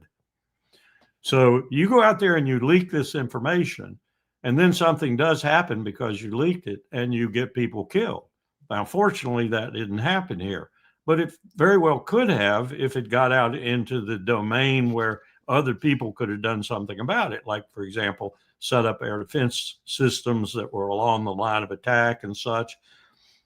So you go out there and you leak this information, and then something does happen because you leaked it and you get people killed. Now, fortunately, that didn't happen here, but it very well could have if it got out into the domain where other people could have done something about it. Like, for example, set up air defense systems that were along the line of attack and such.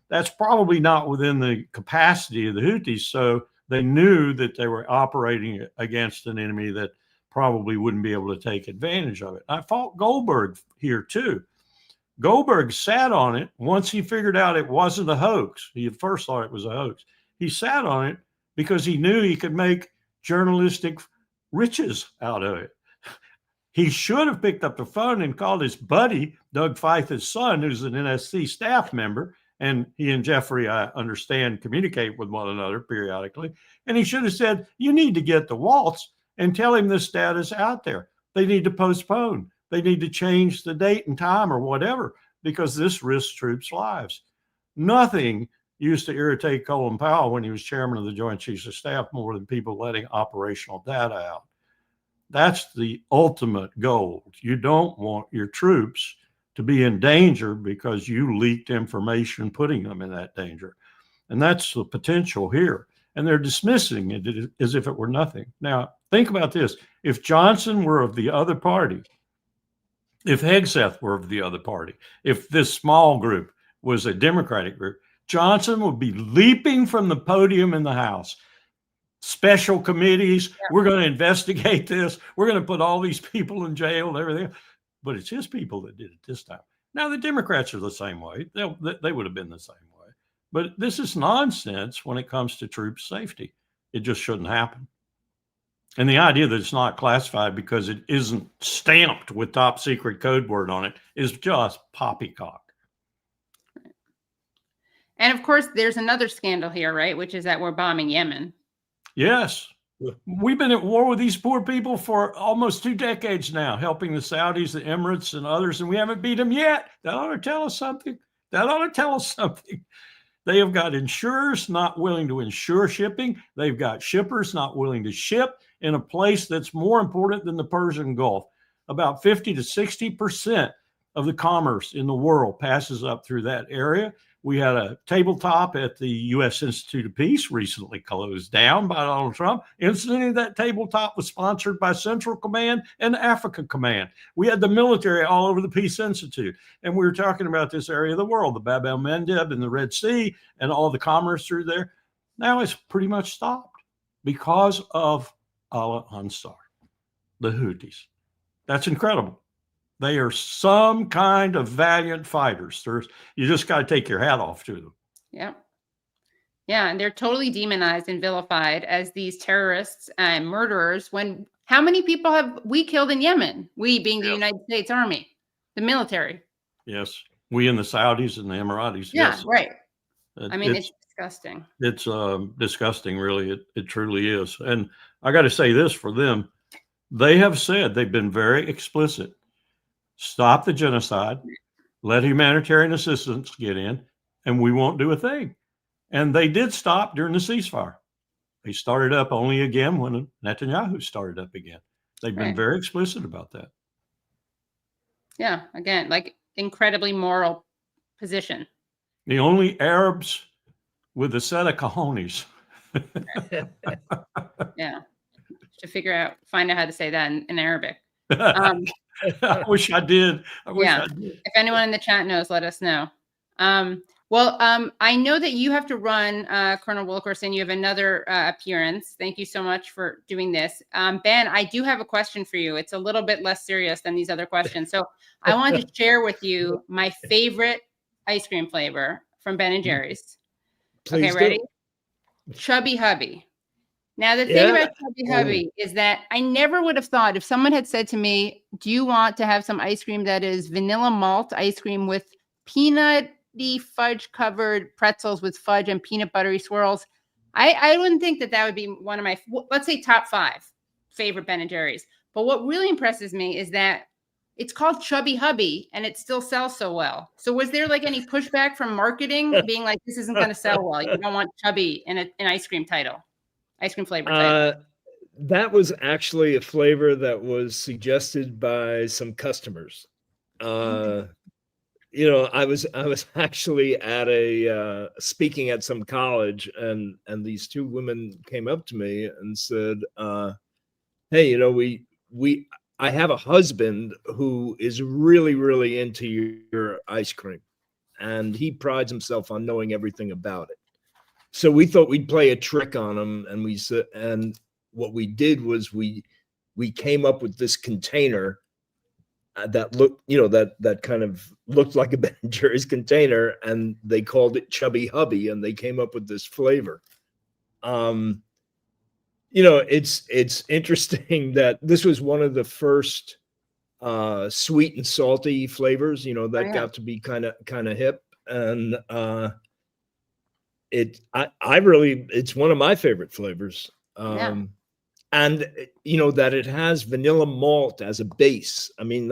That's probably not within the capacity of the Houthis. So they knew that they were operating against an enemy that probably wouldn't be able to take advantage of it. I fault Goldberg here too. Goldberg sat on it once he figured out it wasn't a hoax. He at first thought it was a hoax. He sat on it because he knew he could make journalistic riches out of it. He should have picked up the phone and called his buddy, Doug Feith's son, who's an NSC staff member. And he and Jeffrey, I understand, communicate with one another periodically. And he should have said, you need to get to Waltz and tell him this data is out there. They need to postpone. They need to change the date and time or whatever, because this risks troops' lives. Nothing used to irritate Colin Powell when he was chairman of the Joint Chiefs of Staff more than people letting operational data out. That's the ultimate goal. You don't want your troops to be in danger because you leaked information putting them in that danger. And that's the potential here. and they're dismissing it as if it were nothing. Now, think about this. If Johnson were of the other party, if Hegseth were of the other party, if this small group was a Democratic group, Johnson would be leaping from the podium in the House. Special committees, we're going to investigate this. We're going to put all these people in jail and everything. But it's his people that did it this time. Now, the Democrats are the same way. They would have been the same way. But this is nonsense when it comes to troop safety. It just shouldn't happen. And the idea that it's not classified because it isn't stamped with top secret code word on it is just poppycock. And of course, there's another scandal here, right? Which is that we're bombing Yemen. Yes. We've been at war with these poor people for almost 2 decades now, helping the Saudis, the Emirates, and others, and we haven't beat them yet. That ought to tell us something. That ought to tell us something. They have got insurers not willing to insure shipping. They've got shippers not willing to ship in a place that's more important than the Persian Gulf. About 50 to 60% of the commerce in the world passes up through that area. We had a tabletop at the U.S. Institute of Peace, recently closed down by Donald Trump. Incidentally, that tabletop was sponsored by Central Command and Africa Command. We had the military all over the Peace Institute. And we were talking about this area of the world, the Bab el-Mandeb and the Red Sea and all the commerce through there. Now it's pretty much stopped because of Al-Ansar, the Houthis. That's incredible. They are some kind of valiant fighters. You just got to take your hat off to them. Yeah. Yeah. And they're totally demonized and vilified as these terrorists and murderers. When how many people have we killed in Yemen? We being the United States Army, the military. Yes. We and the Saudis and the Emiratis. Yeah, yes. right. I mean, it's disgusting. It's disgusting, really. It truly is. And I got to say this for them. They have said, they've been very explicit. Stop the genocide, let humanitarian assistance get in, and we won't do a thing. And they did stop during the ceasefire. They started up only again when Netanyahu started up again. They've been very explicit about that. Yeah, again, like incredibly moral position. The only Arabs with a set of cojones. Yeah, to find out how to say that in Arabic. I wish I did. I did. If anyone in the chat knows, let us know. I know that you have to run, Colonel Wilkerson. You have another appearance. Thank you so much for doing this. Ben, I do have a question for you. It's a little bit less serious than these other questions. So I wanted to share with you my favorite ice cream flavor from Ben & Jerry's. Please okay, ready? do. Chubby Hubby. Now, the thing about Chubby Hubby is that I never would have thought if someone had said to me, do you want to have some ice cream that is vanilla malt ice cream with peanutty fudge covered pretzels with fudge and peanut buttery swirls? I wouldn't think that would be one of my, let's say, top 5 favorite Ben & Jerry's. But what really impresses me is that it's called Chubby Hubby and it still sells so well. So was there like any pushback from marketing being like, this isn't going to sell well? You don't want chubby in an ice cream title. Ice cream flavor. That was actually a flavor that was suggested by some customers. I was actually at speaking at some college, and these 2 women came up to me and said, "Hey, I have a husband who is really, really into your ice cream, and he prides himself on knowing everything about it. So we thought we'd play a trick on him, and we said, and what we did was we came up with this container that looked, that kind of looked like a Ben & Jerry's container, and they called it Chubby Hubby, and they came up with this flavor. It's interesting that this was one of the first sweet and salty flavors, that got to be kind of hip, and it's one of my favorite flavors. And that it has vanilla malt as a base. I mean,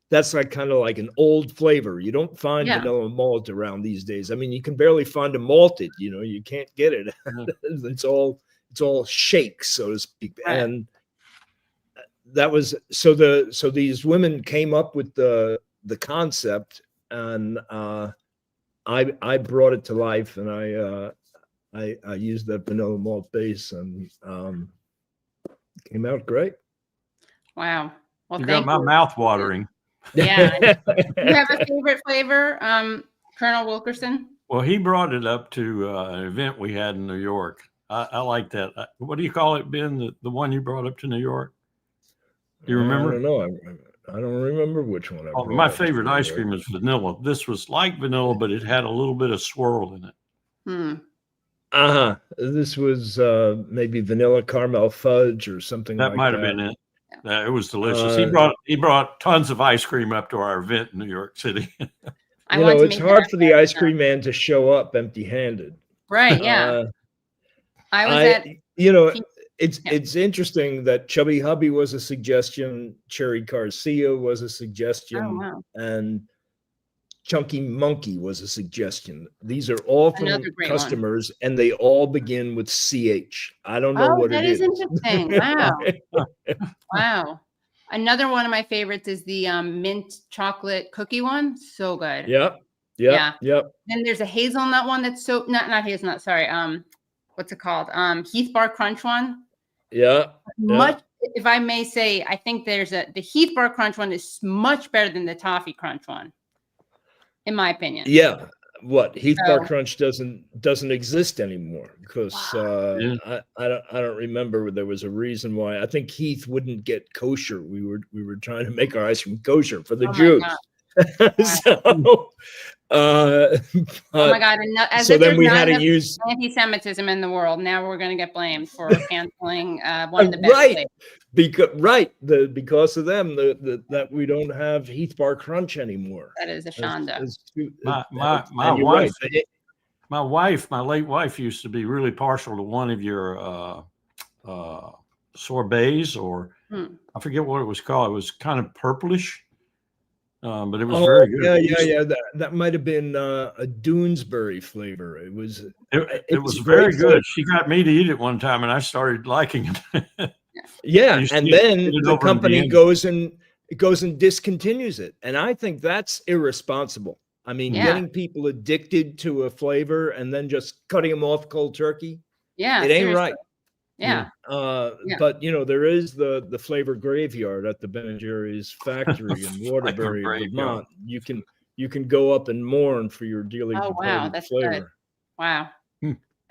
that's like kind of like an old flavor. You don't find vanilla malt around these days. I mean, you can barely find a malted, you can't get it. It's all shake, so to speak. Right. And that was so these women came up with the concept, and I brought it to life, and I used that vanilla malt base, and came out great. Wow. Well, You thank got my you. mouth watering. Yeah. You have a favorite flavor, Colonel Wilkerson? Well, he brought it up to an event we had in New York. I like that. What do you call it, Ben? The one you brought up to New York? Do you remember? I don't know. I don't remember which one. Oh, my favorite ice cream is vanilla. This was like vanilla, but it had a little bit of swirl in it. This was maybe vanilla caramel fudge or something like that. That might have been it. It was delicious. He brought tons of ice cream up to our event in New York City. It's hard for the ice cream man to show up empty-handed. Right. Yeah. It's interesting that Chubby Hubby was a suggestion, Cherry Garcia was a suggestion, and Chunky Monkey was a suggestion. These are all from customers, and they all begin with CH. I don't know what it is. That is interesting. Wow. Wow. Another one of my favorites is the mint chocolate cookie one. So good. Yep. Then there's a hazelnut one that's not hazelnut. Sorry. What's it called? Heath Bar Crunch one. Yeah. If I may say, I think the Heath Bar Crunch one is much better than the Toffee Crunch one, in my opinion. Yeah. Heath Bar Crunch doesn't exist anymore because I don't remember. There was a reason why. I think Heath wouldn't get kosher. We were trying to make our ice cream kosher for the Jews. Oh my God! So then we had to use anti-Semitism in the world. Now we're going to get blamed for canceling one of the best. Right, because of them, that we don't have Heath Bar Crunch anymore. That is a shanda. My late wife used to be really partial to one of your sorbets, or I forget what it was called. It was kind of purplish. But it was very good. Yeah. That might have been a Doonesbury flavor. It was very good. She got me to eat it one time, and I started liking it. Yeah, and then the company goes and discontinues it, and I think that's irresponsible. I mean, getting people addicted to a flavor and then just cutting them off cold turkey. Yeah, it ain't right. Yeah. But there is the flavor graveyard at the Ben & Jerry's factory in Waterbury, Vermont. You can go up and mourn for your dearly departed flavor. Good. Wow.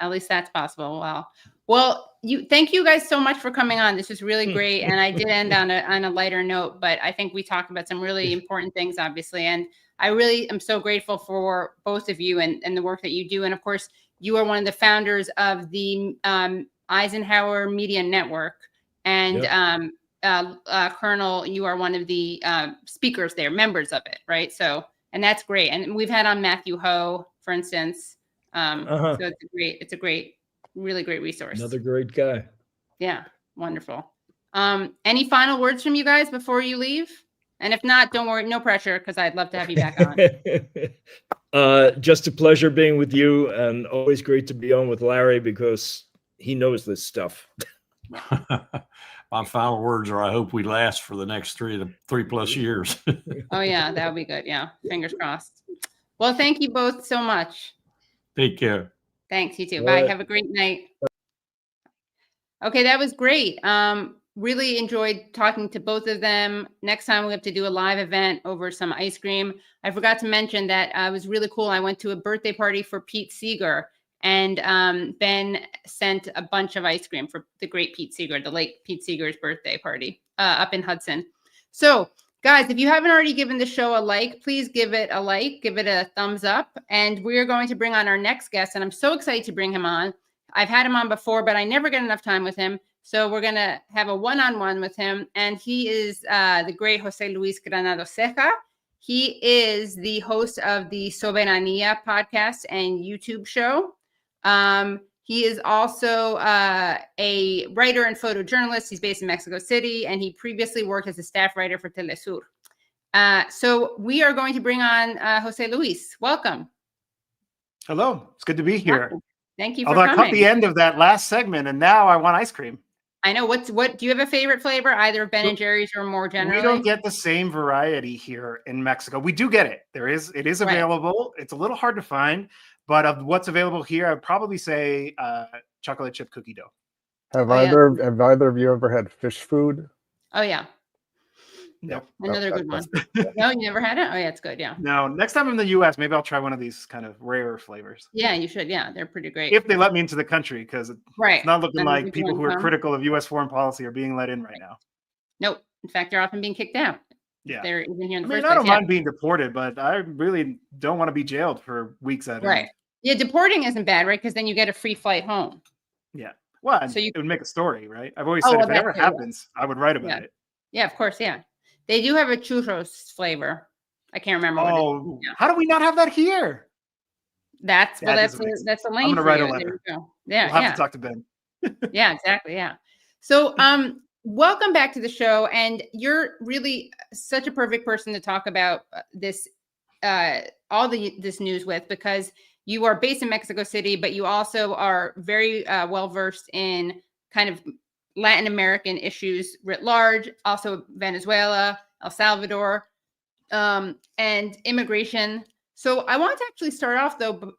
At least that's possible. Well, thank you guys so much for coming on. This was really great, and I did end on a lighter note, but I think we talked about some really important things, obviously, and I really am so grateful for both of you and the work that you do. And of course, you are one of the founders of the Eisenhower Media Network, and Colonel, you are one of the speakers there, members of it, right? So, and that's great. And we've had on Matthew Ho, for instance. So it's a great, really great resource. Another great guy. Yeah, wonderful. Any final words from you guys before you leave? And if not, don't worry, no pressure, because I'd love to have you back on. Just a pleasure being with you, and always great to be on with Larry because he knows this stuff. My final words are: I hope we last for the next 3+ years. Oh yeah, that would be good. Yeah, fingers crossed. Well, thank you both so much. Take care. Thanks, you too. Bye. Have a great night. Okay, that was great. Really enjoyed talking to both of them. Next time we have to do a live event over some ice cream. I forgot to mention that it was really cool. I went to a birthday party for Pete Seeger, and Ben sent a bunch of ice cream for the great Pete Seeger, the late Pete Seeger's birthday party up in Hudson. So guys, if you haven't already given the show a like, please give it a like, give it a thumbs up. And we're going to bring on our next guest, and I'm so excited to bring him on. I've had him on before, but I never get enough time with him. So we're going to have a one-on-one with him. And he is the great José Luis Granados Ceja. He is the host of the Soberanía podcast and YouTube show. He is also a writer and photojournalist. He's based in Mexico City, and he previously worked as a staff writer for Telesur. So we are going to bring on José Luis. Welcome. Hello. It's good to be here. Thank you for coming. Although I caught the end of that last segment, and now I want ice cream. I know. What do you have a favorite flavor, either Ben & Jerry's or more generally? We don't get the same variety here in Mexico. We do get it. It is available. Right. It's a little hard to find, But of what's available here, I'd probably say chocolate chip cookie dough. Have Oh, yeah. either of you ever had fish food? Oh, yeah. Nope. Another good one. No, you never had it? Oh, yeah, it's good. Yeah. No, next time I'm in the U.S., maybe I'll try one of these kind of rarer flavors. Yeah, you should. Yeah, they're pretty great. If they let me into the country, because it's Right. not looking Then like if you people want who to are come. critical of U.S. foreign policy are being let in right now. Nope. In fact, they're often being kicked out. Yeah. They're even here in I the mean, first I place. don't Yeah. mind being deported, but I really don't want to be jailed for weeks at Right. end. Yeah, deporting isn't bad, right? Because then you get a free flight home. Yeah. Well, So you- it would make a story, right? I've always Oh, said well, if it that ever too, yeah. happens, I would write about Yeah. it. Yeah, of course. Yeah. They do have a churros flavor. I can't remember what it is. Oh, Yeah. how do we not have that here? That's That doesn't make that's a sense. lane I'm gonna for write a you. There letter. you go. Yeah, We'll have yeah. to talk to Ben. Yeah, exactly. Yeah. So, welcome back to the show, and you're really such a perfect person to talk about this, this news with, because you are based in Mexico City, but you also are very well versed in kind of Latin American issues writ large, also Venezuela, El Salvador, and immigration. So I want to actually start off though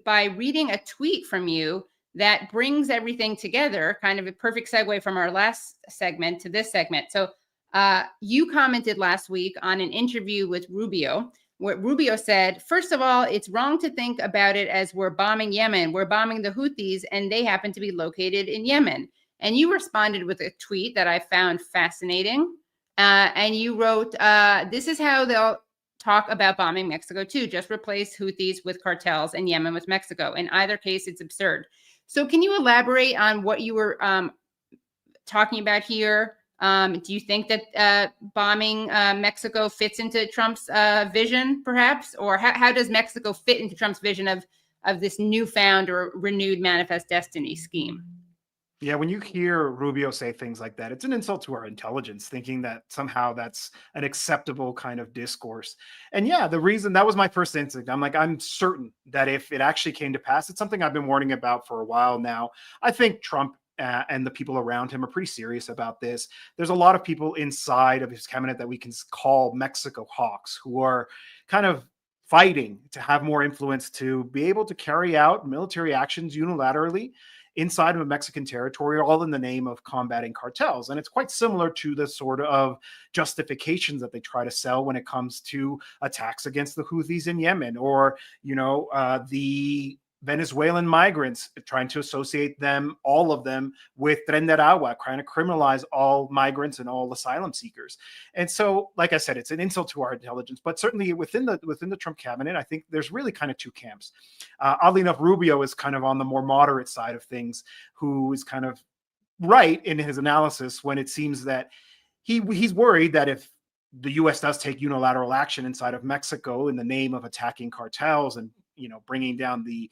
by reading a tweet from you that brings everything together, kind of a perfect segue from our last segment to this segment. So you commented last week on an interview with Rubio, where Rubio said, first of all, it's wrong to think about it as we're bombing Yemen. We're bombing the Houthis, and they happen to be located in Yemen. And you responded with a tweet that I found fascinating. And you wrote, this is how they'll talk about bombing Mexico too. Just replace Houthis with cartels and Yemen with Mexico. In either case, it's absurd. So can you elaborate on what you were talking about here? Do you think that bombing Mexico fits into Trump's vision, perhaps? Or how does Mexico fit into Trump's vision of this newfound or renewed manifest destiny scheme? Yeah, when you hear Rubio say things like that, it's an insult to our intelligence, thinking that somehow that's an acceptable kind of discourse. And yeah, the reason that was my first instinct. I'm like, I'm certain that if it actually came to pass, it's something I've been warning about for a while now. I think Trump and the people around him are pretty serious about this. There's a lot of people inside of his cabinet that we can call Mexico hawks, who are kind of fighting to have more influence to be able to carry out military actions unilaterally inside of Mexican territory, all in the name of combating cartels. And it's quite similar to the sort of justifications that they try to sell when it comes to attacks against the Houthis in Yemen, or, the Venezuelan migrants, trying to associate them, all of them, with Tren de Aragua, trying to criminalize all migrants and all asylum seekers. And so, like I said, it's an insult to our intelligence. But certainly within the Trump cabinet, I think there's really kind of two camps. Oddly enough, Rubio is kind of on the more moderate side of things, who is kind of right in his analysis when it seems that he's worried that if the U.S. does take unilateral action inside of Mexico in the name of attacking cartels and bringing down the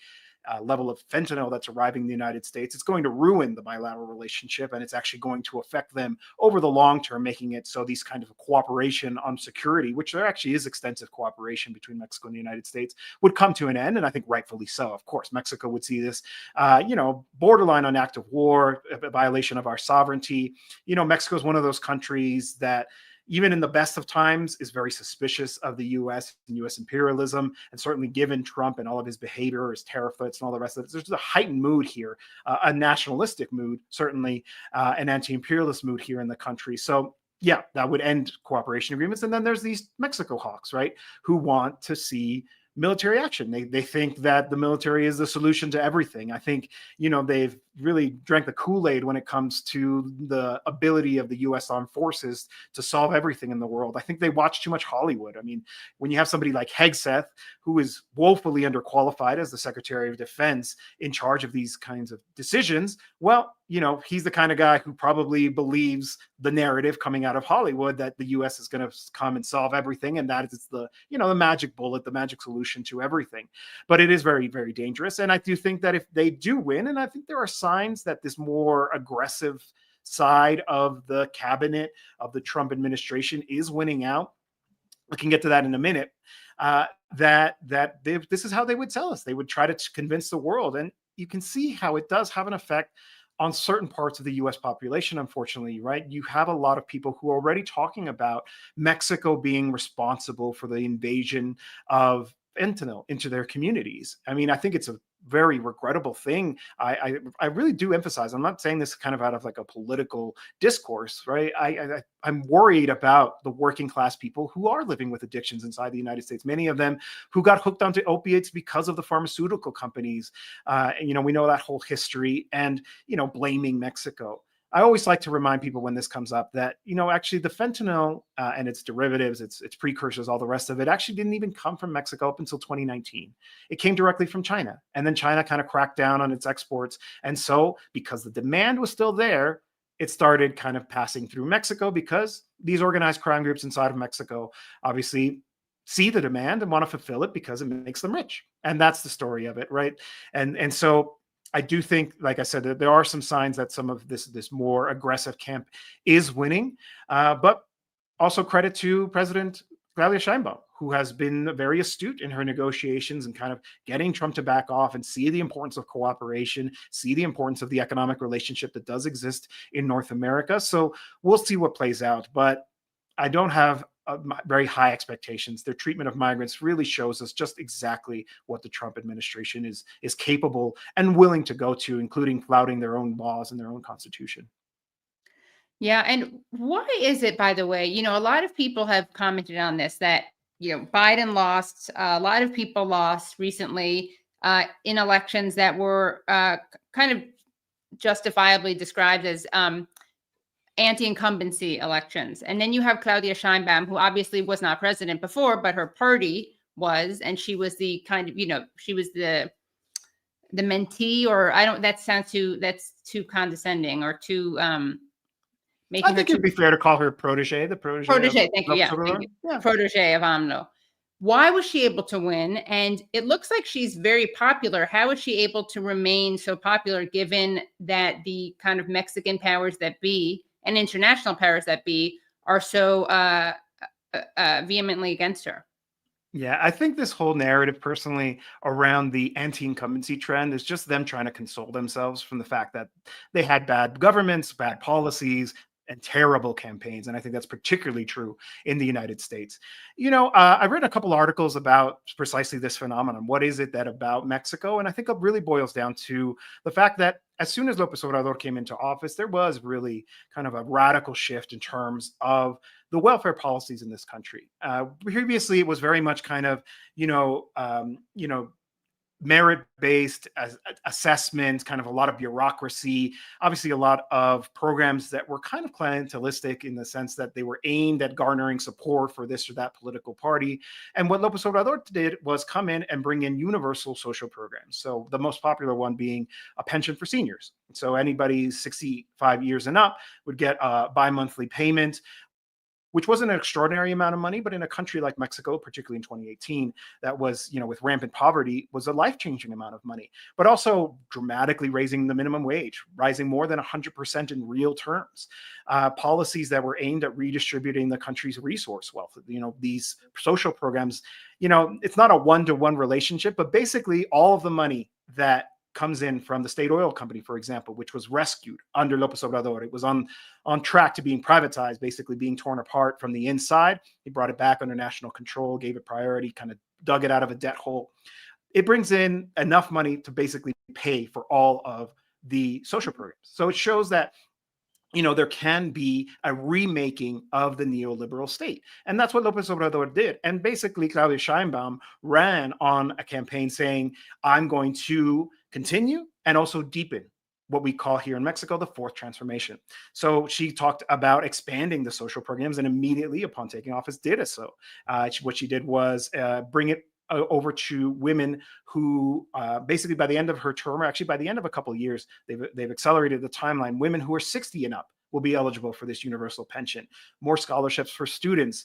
level of fentanyl that's arriving in the United States, it's going to ruin the bilateral relationship, and it's actually going to affect them over the long term, making it so these kind of cooperation on security, which there actually is extensive cooperation between Mexico and the United States, would come to an end. And I think rightfully so. Of course, Mexico would see this, borderline on act of war, a violation of our sovereignty. Mexico is one of those countries that, even in the best of times, is very suspicious of the U.S. and U.S. imperialism. And certainly given Trump and all of his behavior, his tariff threats and all the rest of it, there's a heightened mood here, a nationalistic mood, certainly an anti-imperialist mood here in the country. So yeah, that would end cooperation agreements. And then there's these Mexico hawks, right, who want to see military action. They think that the military is the solution to everything. I think, they've really drank the Kool-Aid when it comes to the ability of the U.S. armed forces to solve everything in the world. I think they watch too much Hollywood. I mean, when you have somebody like Hegseth, who is woefully underqualified as the Secretary of Defense in charge of these kinds of decisions, well, he's the kind of guy who probably believes the narrative coming out of Hollywood that the U.S. is going to come and solve everything, and that is the magic bullet, the magic solution to everything. But it is very, very dangerous. And I do think that if they do win, and I think there are signs that this more aggressive side of the cabinet of the Trump administration is winning out. We can get to that in a minute. This is how they would tell us. They would try to convince the world, and you can see how it does have an effect on certain parts of the U.S. population, unfortunately, right? You have a lot of people who are already talking about Mexico being responsible for the invasion of fentanyl into their communities. I mean, I think it's a very regrettable thing. I really do emphasize, I'm not saying this kind of out of like a political discourse, right? I'm worried about the working class people who are living with addictions inside the United States. Many of them who got hooked onto opiates because of the pharmaceutical companies. You know, we know that whole history, and, you know, blaming Mexico. I always like to remind people when this comes up that, you know, actually the fentanyl and its derivatives, its precursors, all the rest of it actually didn't even come from Mexico up until 2019. It came directly from China. And then China kind of cracked down on its exports. And so because the demand was still there, it started kind of passing through Mexico, because these organized crime groups inside of Mexico obviously see the demand and want to fulfill it because it makes them rich. And that's the story of it, right? And so I do think, like I said, that there are some signs that some of this more aggressive camp is winning, but also credit to President Claudia Sheinbaum, who has been very astute in her negotiations and kind of getting Trump to back off and see the importance of cooperation, see the importance of the economic relationship that does exist in North America. So we'll see what plays out, but I don't have very high expectations. Their treatment of migrants really shows us just exactly what the Trump administration is capable and willing to go to, including flouting their own laws and their own constitution. Yeah. And why is it, by the way, you know, a lot of people have commented on this, that, you know, Biden lost, a lot of people lost recently in elections that were kind of justifiably described as anti-incumbency elections. And then you have Claudia Sheinbaum, who obviously was not president before, but her party was, and she was the kind of, you know, she was the mentee, or that's too condescending, or too making I think it'd be fair to call her protege, the protege. Thank you. Yeah, thank you. Yeah. Protege of AMLO. Why was she able to win? And it looks like she's very popular. How is she able to remain so popular, given that the kind of Mexican powers that be and international powers that be are so vehemently against her? Yeah, I think this whole narrative personally around the anti-incumbency trend is just them trying to console themselves from the fact that they had bad governments, bad policies, and terrible campaigns. And I think that's particularly true in the United States. You know, I've written a couple articles about precisely this phenomenon. What is it that about Mexico? And I think it really boils down to the fact that as soon as López Obrador came into office, there was really kind of a radical shift in terms of the welfare policies in this country. Previously, it was very much kind of, merit-based assessment, kind of a lot of bureaucracy, obviously a lot of programs that were kind of clientelistic in the sense that they were aimed at garnering support for this or that political party. And what López Obrador did was come in and bring in universal social programs. So the most popular one being a pension for seniors. So anybody 65 years and up would get a bi-monthly payment, which wasn't an extraordinary amount of money, but in a country like Mexico, particularly in 2018, that was, you know, with rampant poverty, was a life-changing amount of money, but also dramatically raising the minimum wage, rising more than 100% in real terms. Policies that were aimed at redistributing the country's resource wealth. You know, these social programs, you know, it's not a one-to-one relationship, but basically all of the money that comes in from the state oil company, for example, which was rescued under López Obrador. It was on track to being privatized, basically being torn apart from the inside. He brought it back under national control, gave it priority, kind of dug it out of a debt hole. It brings in enough money to basically pay for all of the social programs. So it shows that, you know, there can be a remaking of the neoliberal state. And that's what López Obrador did. And basically, Claudia Sheinbaum ran on a campaign saying, I'm going to continue and also deepen what we call here in Mexico the fourth transformation. So she talked about expanding the social programs, and immediately upon taking office did so. What she did was bring it over to women who basically by the end of her term, or actually by the end of a couple of years, they've accelerated the timeline. Women who are 60 and up will be eligible for this universal pension. More scholarships for students.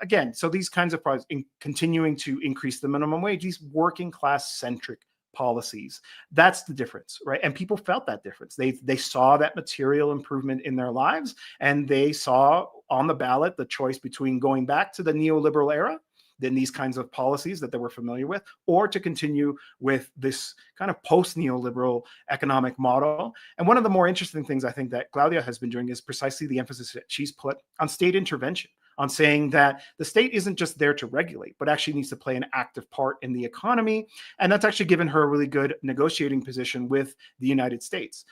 Again, so these kinds of projects, continuing to increase the minimum wage, these working class centric policies. That's the difference, right? And people felt that difference. They saw that material improvement in their lives, and they saw on the ballot the choice between going back to the neoliberal era, then these kinds of policies that they were familiar with, or to continue with this kind of post-neoliberal economic model. And one of the more interesting things I think that Claudia has been doing is precisely the emphasis that she's put on state intervention, on saying that the state isn't just there to regulate, but actually needs to play an active part in the economy. And that's actually given her a really good negotiating position with the United States.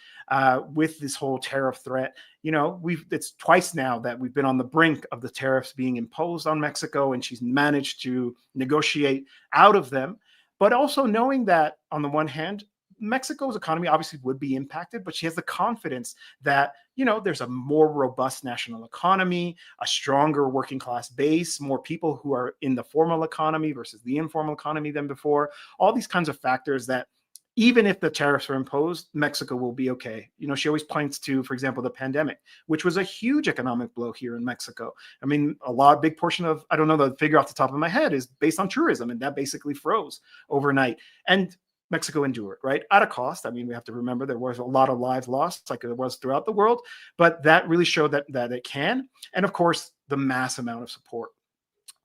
With this whole tariff threat, it's twice now that we've been on the brink of the tariffs being imposed on Mexico, and she's managed to negotiate out of them. But also knowing that on the one hand, Mexico's economy obviously would be impacted, but she has the confidence that, there's a more robust national economy, a stronger working class base, more people who are in the formal economy versus the informal economy than before. All these kinds of factors that even if the tariffs are imposed, Mexico will be okay. She always points to, for example, the pandemic, which was a huge economic blow here in Mexico. I mean, big portion of, I don't know the figure off the top of my head, is based on tourism, and that basically froze overnight. And Mexico endured, right? At a cost. I mean, we have to remember there was a lot of lives lost, like there was throughout the world, but that really showed that it can. And of course, the mass amount of support.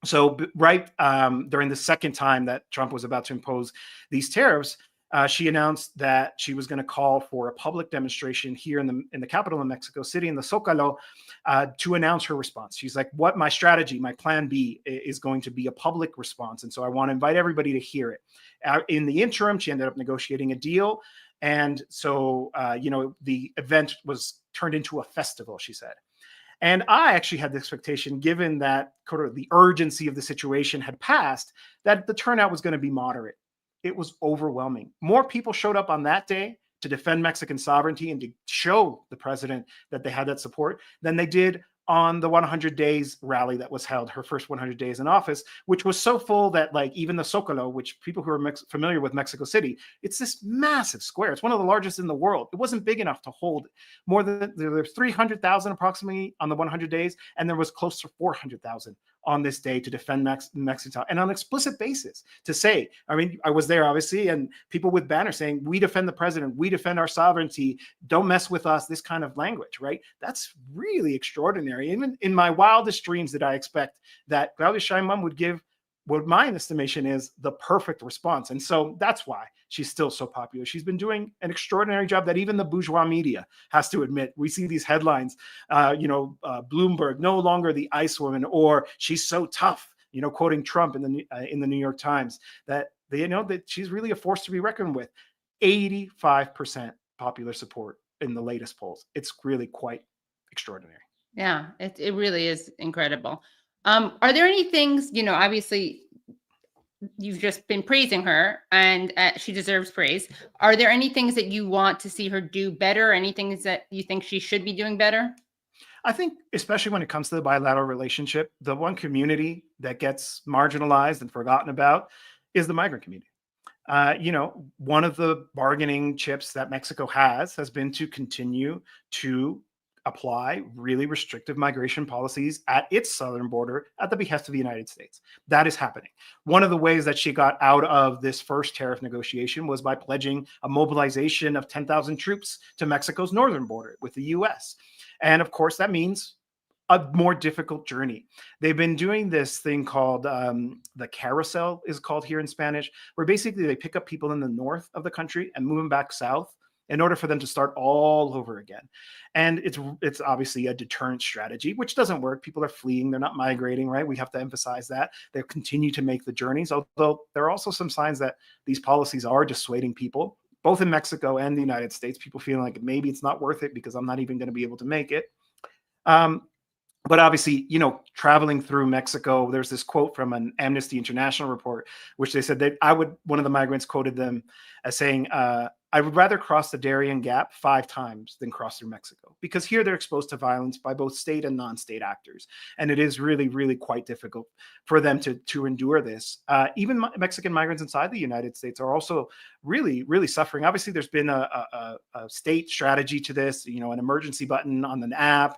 So during the second time that Trump was about to impose these tariffs, she announced that she was going to call for a public demonstration here in the capital of Mexico City, in the Zócalo, to announce her response. She's like, what my strategy, my plan B is going to be a public response. And so I want to invite everybody to hear it. In the interim, she ended up negotiating a deal. And so, the event was turned into a festival, she said. And I actually had the expectation, given that the urgency of the situation had passed, that the turnout was going to be moderate. It was overwhelming. More people showed up on that day to defend Mexican sovereignty and to show the president that they had that support than they did on the 100 days rally that was held, her first 100 days in office, which was so full that even the Zócalo, which people who are familiar with Mexico City, it's this massive square. It's one of the largest in the world. It wasn't big enough to hold there were 300,000 approximately on the 100 days, and there was close to 400,000 on this day to defend Mexico, and on an explicit basis to say, I mean, I was there obviously, and people with banners saying, we defend the president, we defend our sovereignty, don't mess with us, this kind of language, right? That's really extraordinary. Even in my wildest dreams did I expect that Claudia Sheinbaum would give what my estimation is the perfect response. And so that's why she's still so popular. She's been doing an extraordinary job that even the bourgeois media has to admit. We see these headlines, Bloomberg, no longer the ice woman, or she's so tough, quoting Trump in the New York Times, that they know that she's really a force to be reckoned with. 85% popular support in the latest polls. It's really quite extraordinary. Yeah, it really is incredible. Are there any things, obviously you've just been praising her, and she deserves praise. Are there any things that you want to see her do better? Any things that you think she should be doing better? I think, especially when it comes to the bilateral relationship, the one community that gets marginalized and forgotten about is the migrant community. One of the bargaining chips that Mexico has been to continue to apply really restrictive migration policies at its southern border at the behest of the United States. That is happening. One of the ways that she got out of this first tariff negotiation was by pledging a mobilization of 10,000 troops to Mexico's northern border with the US. And of course, that means a more difficult journey. They've been doing this thing called the carousel, is called here in Spanish, where basically they pick up people in the north of the country and move them back south in order for them to start all over again. And it's obviously a deterrent strategy, which doesn't work. People are fleeing, they're not migrating, right? We have to emphasize that. They'll continue to make the journeys, although there are also some signs that these policies are dissuading people, both in Mexico and the United States, people feeling like maybe it's not worth it because I'm not even gonna be able to make it. But obviously, traveling through Mexico, there's this quote from an Amnesty International report, which they said that one of the migrants quoted them as saying, I would rather cross the Darien Gap 5 times than cross through Mexico, because here they're exposed to violence by both state and non-state actors. And it is really, really quite difficult for them to endure this. Even Mexican migrants inside the United States are also really, really suffering. Obviously, there's been a state strategy to this, an emergency button on an app,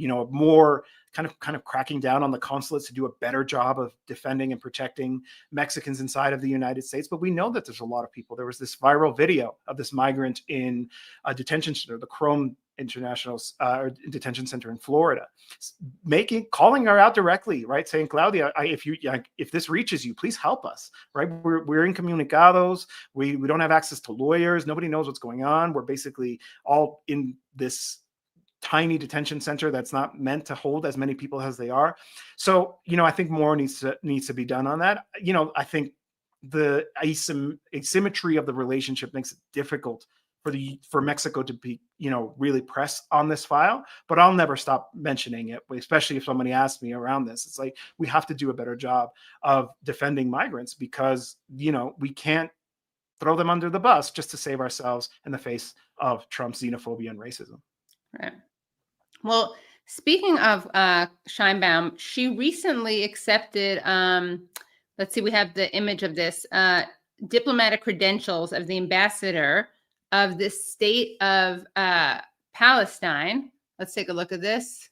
more kind of cracking down on the consulates to do a better job of defending and protecting Mexicans inside of the United States. But we know that there's a lot of people. There was this viral video of this migrant in a detention center, the Chrome International Detention Center in Florida, calling her out directly, right? Saying, Claudia, if this reaches you, please help us, right? We're incommunicados. We don't have access to lawyers. Nobody knows what's going on. We're basically all in this tiny detention center that's not meant to hold as many people as they are. So, I think more needs to be done on that. I think the asymmetry of the relationship makes it difficult for Mexico to be, really press on this file, but I'll never stop mentioning it, especially if somebody asks me around this. It's like, we have to do a better job of defending migrants because, we can't throw them under the bus just to save ourselves in the face of Trump's xenophobia and racism. Right. Well, speaking of Scheinbaum, she recently accepted, let's see, we have the image of this, diplomatic credentials of the ambassador of the state of Palestine. Let's take a look at this.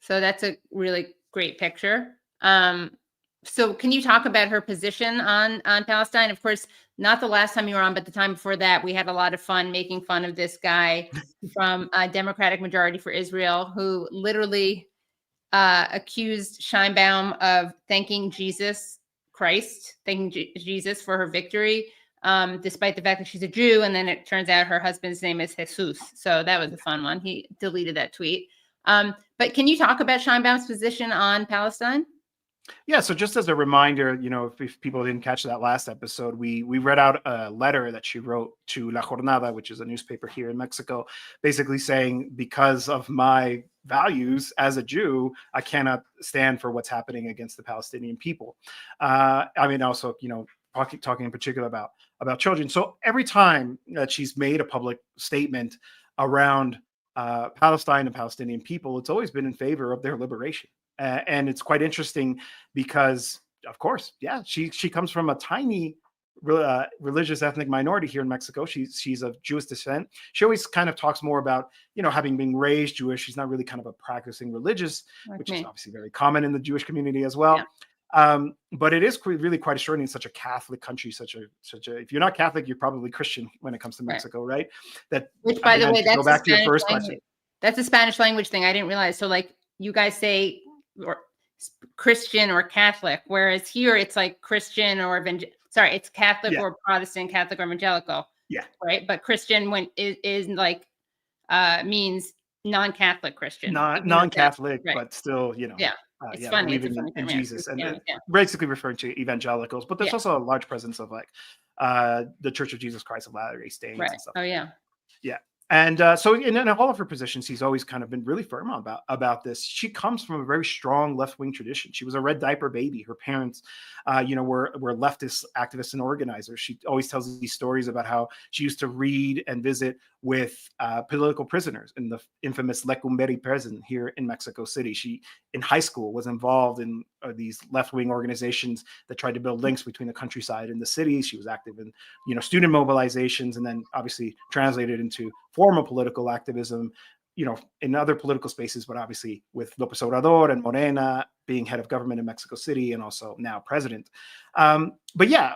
So that's a really great picture. So can you talk about her position on Palestine? Of course, not the last time you were on, but the time before that, we had a lot of fun making fun of this guy from Democratic Majority for Israel, who literally accused Scheinbaum of thanking Jesus Christ, thanking Jesus for her victory, despite the fact that she's a Jew. And then it turns out her husband's name is Jesus. So that was a fun one. He deleted that tweet. But can you talk about Scheinbaum's position on Palestine? Yeah, so just as a reminder, if people didn't catch that last episode, we read out a letter that she wrote to La Jornada, which is a newspaper here in Mexico, basically saying, because of my values as a Jew, I cannot stand for what's happening against the Palestinian people. Also, talking in particular about children. So every time that she's made a public statement around Palestine and Palestinian people, it's always been in favor of their liberation. And it's quite interesting because, of course, she comes from a tiny religious ethnic minority here in Mexico. She's of Jewish descent. She always kind of talks more about, having been raised Jewish. She's not really kind of a practicing religious, which is obviously very common in the Jewish community as well. Yeah. But it is really quite extraordinary in such a Catholic country, if you're not Catholic, you're probably Christian when it comes to Mexico, right? Which, by the way, go back to your first question. That's a Spanish language thing. I didn't realize. So like you guys say, or Christian or Catholic, whereas here it's like Christian or it's Catholic or Protestant, Catholic or evangelical. Yeah. Right. But Christian is like means non-Catholic Christian. Non-Catholic, right. But still, it's funny. Believing in Jesus, and basically referring to evangelicals. But there's also a large presence of the Church of Jesus Christ of Latter-day Saints. Right. And stuff. Oh yeah. Yeah. And so in all of her positions, she's always kind of been really firm about this. She comes from a very strong left-wing tradition. She was a red diaper baby. Her parents, were leftist activists and organizers. She always tells these stories about how she used to read and visit with political prisoners in the infamous Lecumberri prison here in Mexico City. She, in high school, was involved in these left-wing organizations that tried to build links between the countryside and the city. She was active in, student mobilizations, and then obviously translated into formal political activism, in other political spaces, but obviously with López Obrador and Morena being head of government in Mexico City and also now president. But yeah,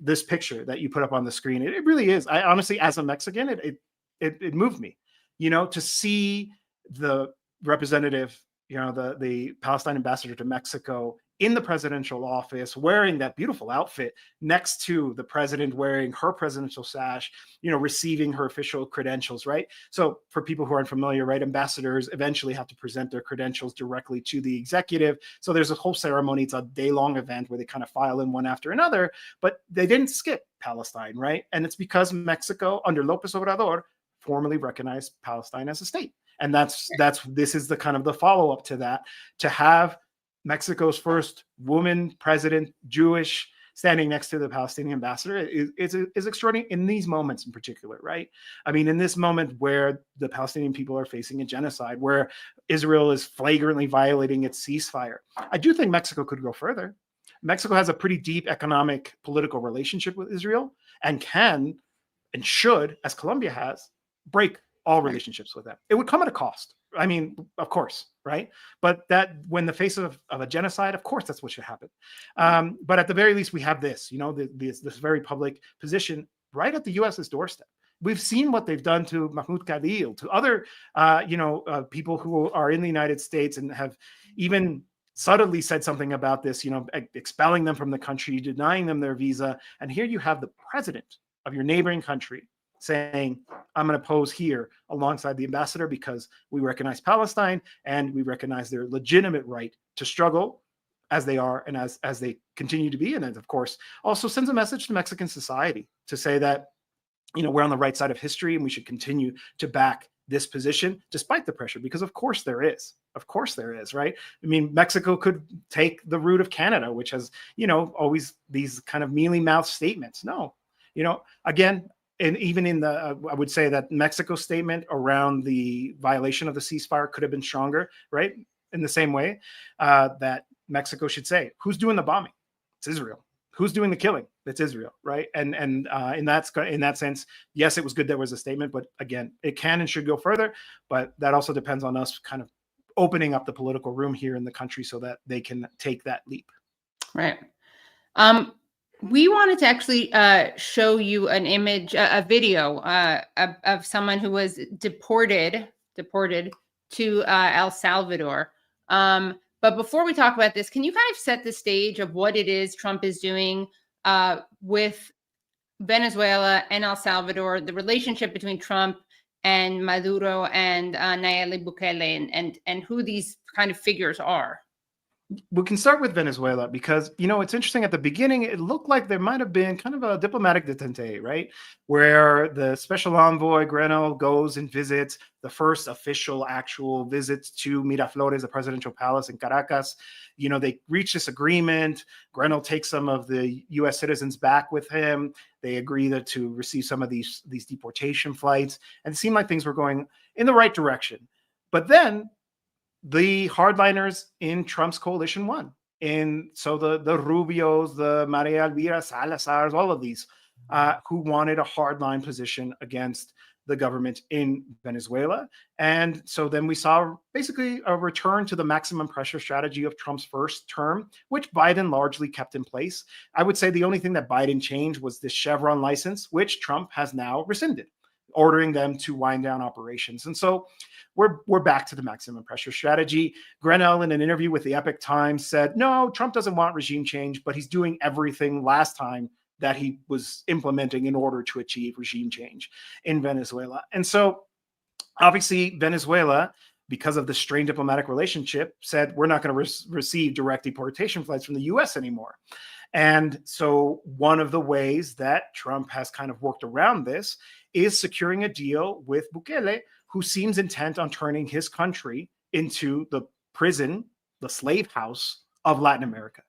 this picture that you put up on the screen, it really is. I honestly, as a Mexican, it moved me, to see the representative, the Palestine ambassador to Mexico in the presidential office wearing that beautiful outfit next to the president wearing her presidential sash, receiving her official credentials, right? So for people who aren't familiar, right, ambassadors eventually have to present their credentials directly to the executive. So there's a whole ceremony. It's a day-long event where they kind of file in one after another, but they didn't skip Palestine, right? And it's because Mexico, under López Obrador, formally recognized Palestine as a state. And this is the kind of the follow-up to that, to have Mexico's first woman president, Jewish, standing next to the Palestinian ambassador is extraordinary in these moments in particular, right? In this moment where the Palestinian people are facing a genocide, where Israel is flagrantly violating its ceasefire. I do think Mexico could go further. Mexico has a pretty deep economic, political relationship with Israel and can and should, as Colombia has, break all relationships with them. It would come at a cost. Of course, right? But that when the face of a genocide, of course, that's what should happen. But at the very least, we have this, this very public position right at the U.S.'s doorstep. We've seen what they've done to Mahmoud Khalil, to other, people who are in the United States and have even subtly said something about this, expelling them from the country, denying them their visa. And here you have the president of your neighboring country saying, I'm going to pose here alongside the ambassador because we recognize Palestine and we recognize their legitimate right to struggle as they are and as they continue to be. And then, of course, also sends a message to Mexican society to say that, we're on the right side of history and we should continue to back this position despite the pressure, because of course there is. Of course there is, right? I mean, Mexico could take the route of Canada, which has, always these kind of mealy-mouthed statements. No, again, and even in the, I would say that Mexico's statement around the violation of the ceasefire could have been stronger, right? In the same way that Mexico should say, who's doing the bombing? It's Israel. Who's doing the killing? It's Israel, right? And in that sense, yes, it was good there was a statement, but again, it can and should go further. But that also depends on us kind of opening up the political room here in the country so that they can take that leap. Right. We wanted to actually show you an image, a video of someone who was deported to El Salvador. But before we talk about this, can you kind of set the stage of what it is Trump is doing with Venezuela and El Salvador, the relationship between Trump and Maduro and Nayib Bukele, and who these kind of figures are? We can start with Venezuela because, it's interesting. At the beginning, it looked like there might have been kind of a diplomatic detente, right? Where the special envoy Grenell goes and visits the first official actual visits to Miraflores, the presidential palace in Caracas. They reach this agreement. Grenell takes some of the U.S. citizens back with him. They agree to receive some of these deportation flights. And it seemed like things were going in the right direction. But then the hardliners in Trump's coalition won. And so the Rubios, the Maria Elvira Salazars, all of these who wanted a hardline position against the government in Venezuela. And so then we saw basically a return to the maximum pressure strategy of Trump's first term, which Biden largely kept in place. I would say the only thing that Biden changed was the Chevron license, which Trump has now rescinded, ordering them to wind down operations. And so we're back to the maximum pressure strategy. Grenell, in an interview with the Epoch Times, said, no, Trump doesn't want regime change, but he's doing everything last time that he was implementing in order to achieve regime change in Venezuela. And so obviously Venezuela, because of the strained diplomatic relationship, said, we're not going to receive direct deportation flights from the US anymore. And so one of the ways that Trump has kind of worked around this is securing a deal with Bukele, who seems intent on turning his country into the prison, the slave house of Latin America.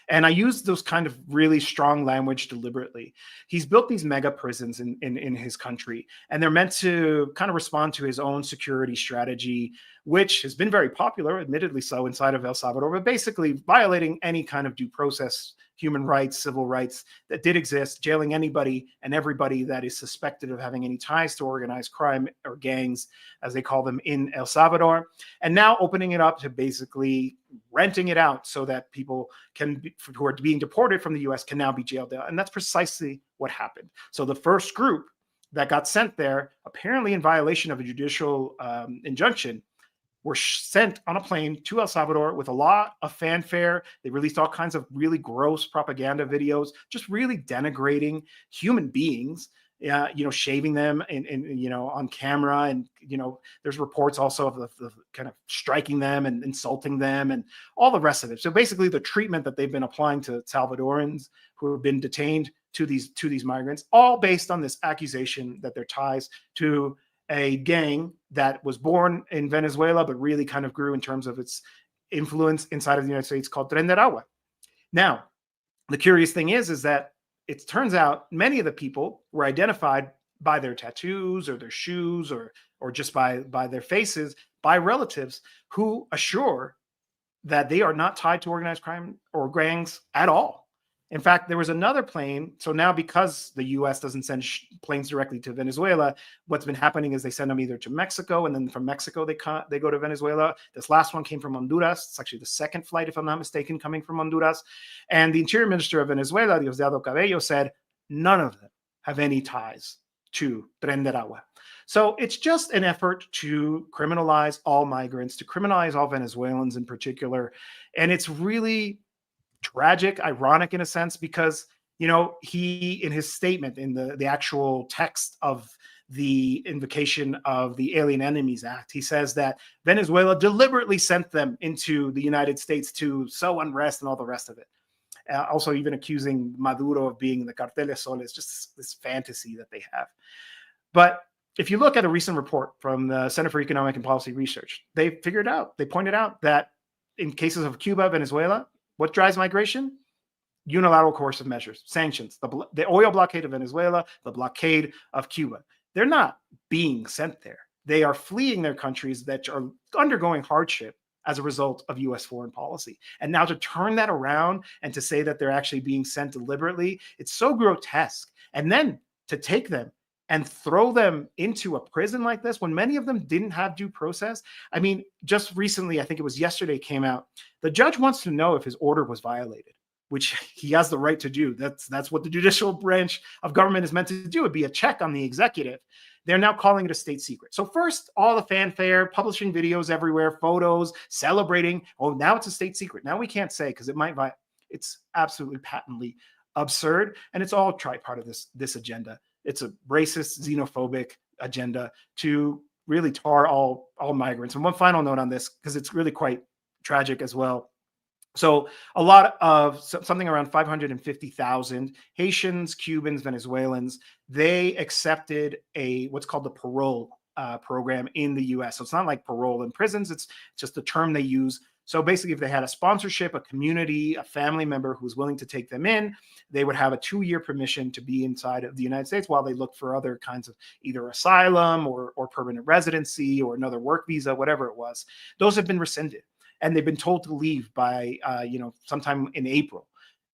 And I use those kind of really strong language deliberately. He's built these mega prisons in his country, and they're meant to kind of respond to his own security strategy, which has been very popular, admittedly so, inside of El Salvador, but basically violating any kind of due process, human rights, civil rights that did exist, jailing anybody and everybody that is suspected of having any ties to organized crime or gangs, as they call them in El Salvador, and now opening it up to basically renting it out so that people who are being deported from the US can now be jailed there. And that's precisely what happened. So the first group that got sent there, apparently in violation of a judicial injunction, were sent on a plane to El Salvador with a lot of fanfare. They released all kinds of really gross propaganda videos, just really denigrating human beings, shaving them and on camera. And, there's reports also of the kind of striking them and insulting them and all the rest of it. So basically the treatment that they've been applying to Salvadorans who have been detained to these migrants, all based on this accusation that their ties to a gang that was born in Venezuela, but really kind of grew in terms of its influence inside of the United States, called Tren de Aragua. Now, the curious thing is that it turns out many of the people were identified by their tattoos or their shoes or just by their faces by relatives who assure that they are not tied to organized crime or gangs at all. In fact, there was another plane. So now, because the U.S. doesn't send planes directly to Venezuela, what's been happening is they send them either to Mexico, and then from Mexico they go to Venezuela. This last one came from Honduras. It's actually the second flight, if I'm not mistaken, coming from Honduras. And the Interior Minister of Venezuela, Diosdado Cabello, said none of them have any ties to Tren de Aragua. So it's just an effort to criminalize all migrants, to criminalize all Venezuelans in particular. And it's really tragic, ironic in a sense, because, he, in his statement, in the actual text of the invocation of the Alien Enemies Act. He says that Venezuela deliberately sent them into the United States to sow unrest and all the rest of it. Also, even accusing Maduro of being the Cartel de Sol is just this fantasy that they have. But if you look at a recent report from the Center for Economic and Policy Research, they pointed out that in cases of Cuba, Venezuela, what drives migration? Unilateral coercive measures, sanctions, the oil blockade of Venezuela, the blockade of Cuba. They're not being sent there. They are fleeing their countries that are undergoing hardship as a result of U.S. foreign policy. And now to turn that around and to say that they're actually being sent deliberately, it's so grotesque. And then to take them and throw them into a prison like this when many of them didn't have due process. I mean, just recently, I think it was yesterday, came out, the judge wants to know if his order was violated, which he has the right to do. That's what the judicial branch of government is meant to do. It'd be a check on the executive. They're now calling it a state secret. So first, all the fanfare, publishing videos everywhere, photos, celebrating. Oh, now it's a state secret. Now we can't say because it might violate. It's absolutely patently absurd. And it's all part of this agenda. It's a racist, xenophobic agenda to really tar all migrants. And one final note on this, because it's really quite tragic as well. So a lot of something around 550,000 Haitians, Cubans, Venezuelans, they accepted what's called the parole program in the U.S. So it's not like parole in prisons. It's just the term they use. So basically, if they had a sponsorship, a community, a family member who was willing to take them in, they would have a 2-year permission to be inside of the United States while they look for other kinds of either asylum or permanent residency or another work visa, whatever it was. Those have been rescinded. And they've been told to leave by, sometime in April.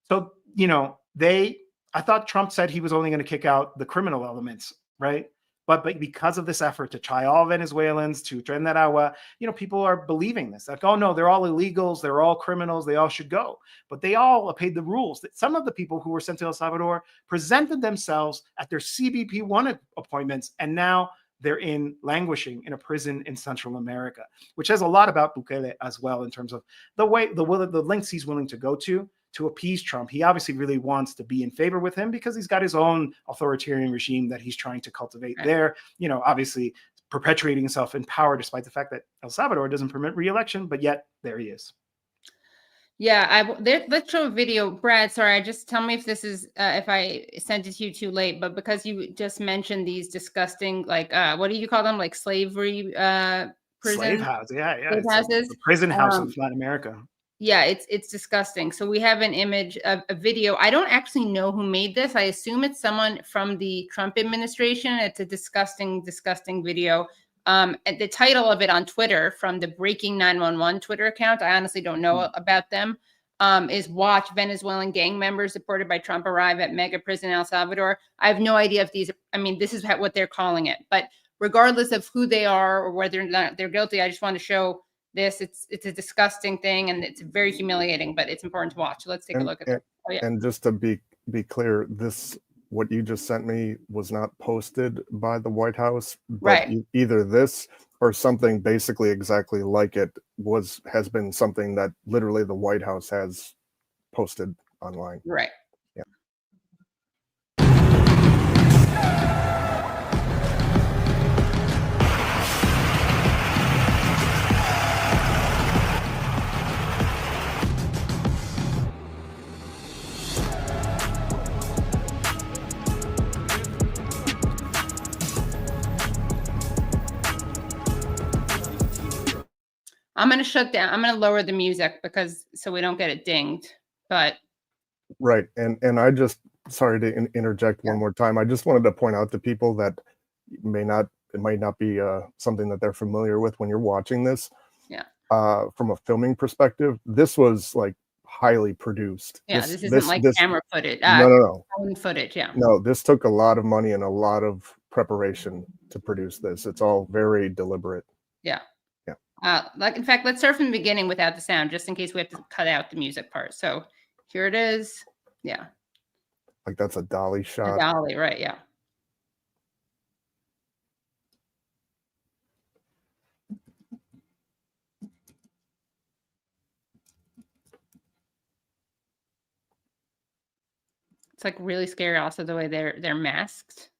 So, I thought Trump said he was only going to kick out the criminal elements, right? But because of this effort to try all Venezuelans, to Tren de Agua, people are believing this. Like, oh, no, they're all illegals. They're all criminals. They all should go. But they all paid the rules. That some of the people who were sent to El Salvador presented themselves at their CBP-1 appointments, and now they're languishing in a prison in Central America, which says a lot about Bukele as well in terms of the lengths he's willing to go to appease Trump. He obviously really wants to be in favor with him because he's got his own authoritarian regime that he's trying to cultivate there, obviously perpetuating himself in power despite the fact that El Salvador doesn't permit re-election, but yet there he is. Yeah, let's show a video. Brad, sorry, just tell me if this is, if I sent it to you too late, but because you just mentioned these disgusting, like, what do you call them? Like slavery prison? Slave house, yeah. Slave houses. The prison house of Latin America. Yeah, it's disgusting. So we have an image of a video. I don't actually know who made this. I assume it's someone from the Trump administration. It's a disgusting, disgusting video. And the title of it on Twitter from the Breaking 911 Twitter account, I honestly don't know about them, is watch Venezuelan gang members deported by Trump arrive at mega prison in El Salvador. I have no idea if this is what they're calling it. But regardless of who they are or whether or not they're guilty, I just want to show this. It's a disgusting thing and it's very humiliating, but it's important to watch. So let's take a look at it. Oh, yeah. And just to be clear, what you just sent me was not posted by the White House, but right. Either this or something basically exactly like it has been something that literally the White House has posted online. Right. Yeah. I'm going to shut down. I'm going to lower the music so we don't get it dinged. But right. And I just, sorry to interject one more time. I just wanted to point out to people that it might not be something that they're familiar with when you're watching this. Yeah. From a filming perspective, this was like highly produced. Yeah, this isn't camera footage. No. Phone footage, yeah. No, this took a lot of money and a lot of preparation to produce this. It's all very deliberate. Yeah. Yeah. In fact, let's start from the beginning without the sound, just in case we have to cut out the music part. So here it is. Yeah. Like that's a dolly shot. A dolly, right? Yeah. It's like really scary. Also, the way they're masked.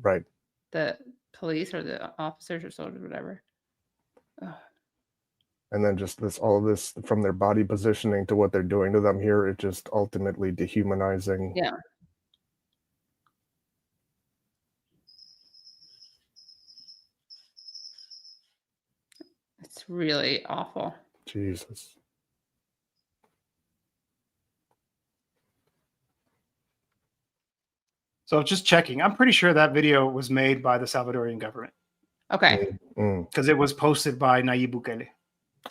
Right. the police or the officers or soldiers, whatever. Ugh. And then just all of this from their body positioning to what they're doing to them here, it just ultimately dehumanizing. Yeah. It's really awful. Jesus. So just checking. I'm pretty sure that video was made by the Salvadorian government. Okay. Because it was posted by Nayib Bukele.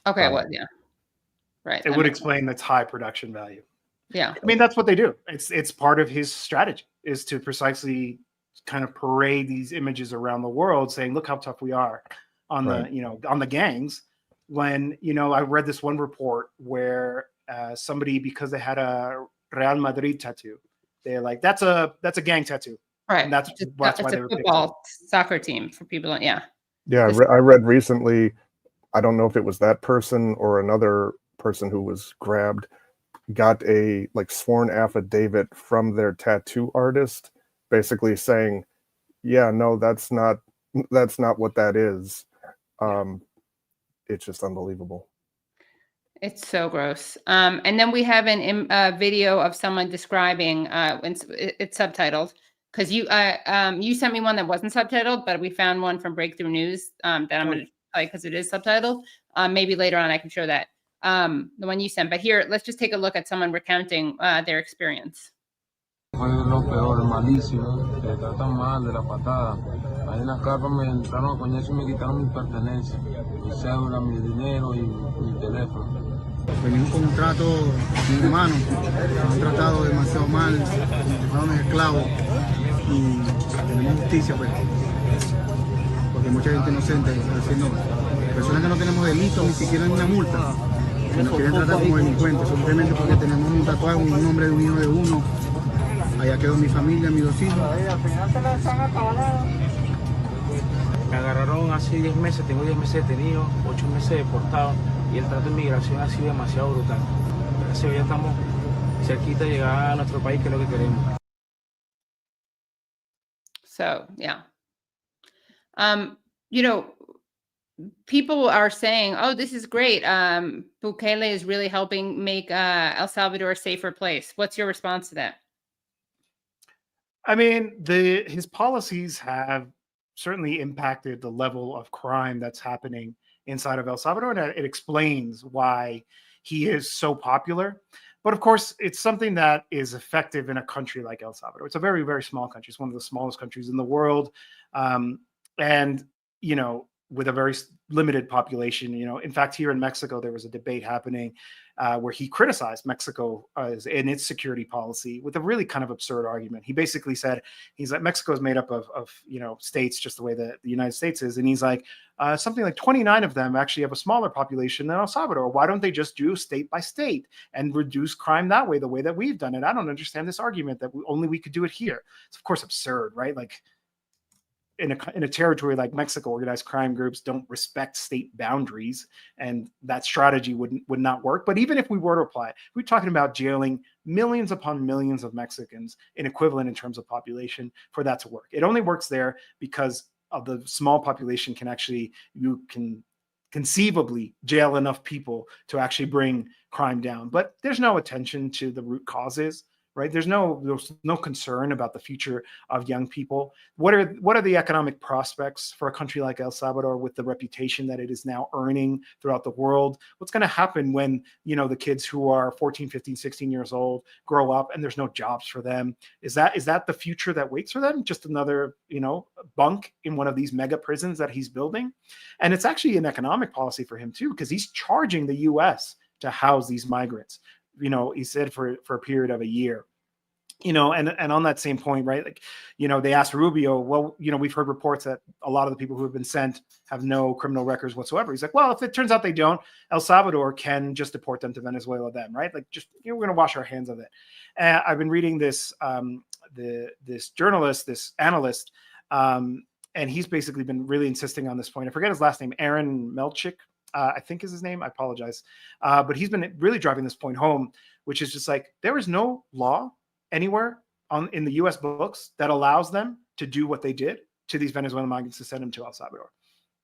Okay. Well, yeah. Right. It would explain its high production value. Yeah. I mean, that's what they do. It's part of his strategy, is to precisely kind of parade these images around the world saying, look how tough we are on on the gangs. When, I read this one report where somebody, because they had a Real Madrid tattoo, they're like, that's a gang tattoo. Right. And that's why they were football soccer team for people. Yeah. Yeah. I read recently, I don't know if it was that person or another person who was grabbed, got a sworn affidavit from their tattoo artist, basically saying, yeah, no, that's not what that is. It's just unbelievable. It's so gross. And then we have a video of someone describing, it's subtitled, because you sent me one that wasn't subtitled, but we found one from Breakthrough News that I'm going to play because it is subtitled. Maybe later on I can show that, the one you sent. But here, let's just take a look at someone recounting their experience. Fue lo peor, malísimo, te tratan mal de la patada. Ahí en la carpa me entraron a coñazo y me quitaron mis pertenencias, mi cédula, mi dinero y mi teléfono. Venía un contrato inhumano, un tratado demasiado mal, fueron esclavos y tenemos justicia, pues, porque mucha gente inocente está haciendo, personas que no tenemos delito, ni siquiera una multa, que nos quieren tratar como delincuentes, simplemente porque tenemos un tatuaje, un nombre de un hijo de uno. Allá quedó mi familia, mis 2 hijos. Me agarraron hace 10 meses, tengo 10 meses detenido, 8 meses deportado y el trato de inmigración ha sido demasiado brutal. Gracias a Dios ya estamos cerquita de llegar a nuestro país, que es lo que queremos. So, yeah. People are saying, oh, this is great. Bukele is really helping make El Salvador a safer place. What's your response to that? I mean, his policies have certainly impacted the level of crime that's happening inside of El Salvador, and it explains why he is so popular. But of course, it's something that is effective in a country like El Salvador. It's a very, very small country. It's one of the smallest countries in the world. And, with a very limited population, in fact, here in Mexico, there was a debate happening where he criticized Mexico and its security policy with a really kind of absurd argument. He basically said, he's like, Mexico is made up of states just the way that the United States is. And he's like, something like 29 of them actually have a smaller population than El Salvador. Why don't they just do state by state and reduce crime that way, the way that we've done it? I don't understand this argument that only we could do it here. It's of course absurd, right? Like, in a territory like Mexico, organized crime groups don't respect state boundaries, and that strategy would not work. But even if we were to apply it, we're talking about jailing millions upon millions of Mexicans, in equivalent in terms of population, for that to work. It only works there because of the small population. You can conceivably jail enough people to actually bring crime down. But there's no attention to the root causes. Right? There's no concern about the future of young people. What are the economic prospects for a country like El Salvador with the reputation that it is now earning throughout the world? What's going to happen when, the kids who are 14, 15, 16 years old grow up and there's no jobs for them? Is that the future that waits for them? Just another, bunk in one of these mega prisons that he's building? And it's actually an economic policy for him too, because he's charging the US to house these migrants. He said for a period of a year, and on that same point, right? Like, they asked Rubio, well, we've heard reports that a lot of the people who have been sent have no criminal records whatsoever. He's like, well, if it turns out they don't, El Salvador can just deport them to Venezuela then, right? Like, just, we're going to wash our hands of it. I've been reading this, this journalist, this analyst, and he's basically been really insisting on this point. I forget his last name, Aaron Melchick, I think is his name. I apologize. But he's been really driving this point home, which is just like, there is no law anywhere in the US books that allows them to do what they did to these Venezuelan migrants to send them to El Salvador.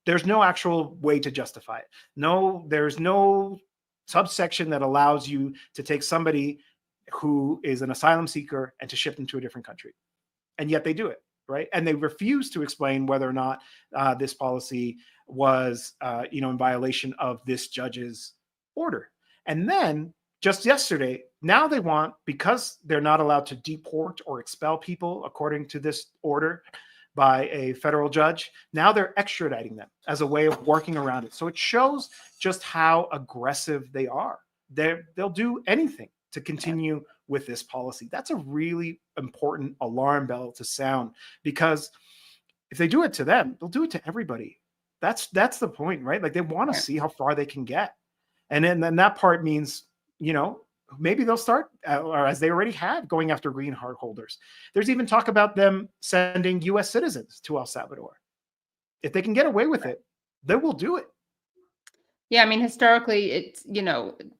There's no actual way to justify it. No, there's no subsection that allows you to take somebody who is an asylum seeker and to ship them to a different country. And yet they do it, right? And they refuse to explain whether or not this policy was, in violation of this judge's order. And then just yesterday, now they want, because they're not allowed to deport or expel people according to this order by a federal judge, now they're extraditing them as a way of working around it. So it shows just how aggressive they are. They'll do anything to continue with this policy. That's a really important alarm bell to sound, because if they do it to them, they'll do it to everybody. That's the point, right? Like, they want to see how far they can get. And then that part means, maybe they'll start, or as they already have, going after green card holders. There's even talk about them sending U.S. citizens to El Salvador. If they can get away with it, they will do it. Yeah, I mean, historically, it's,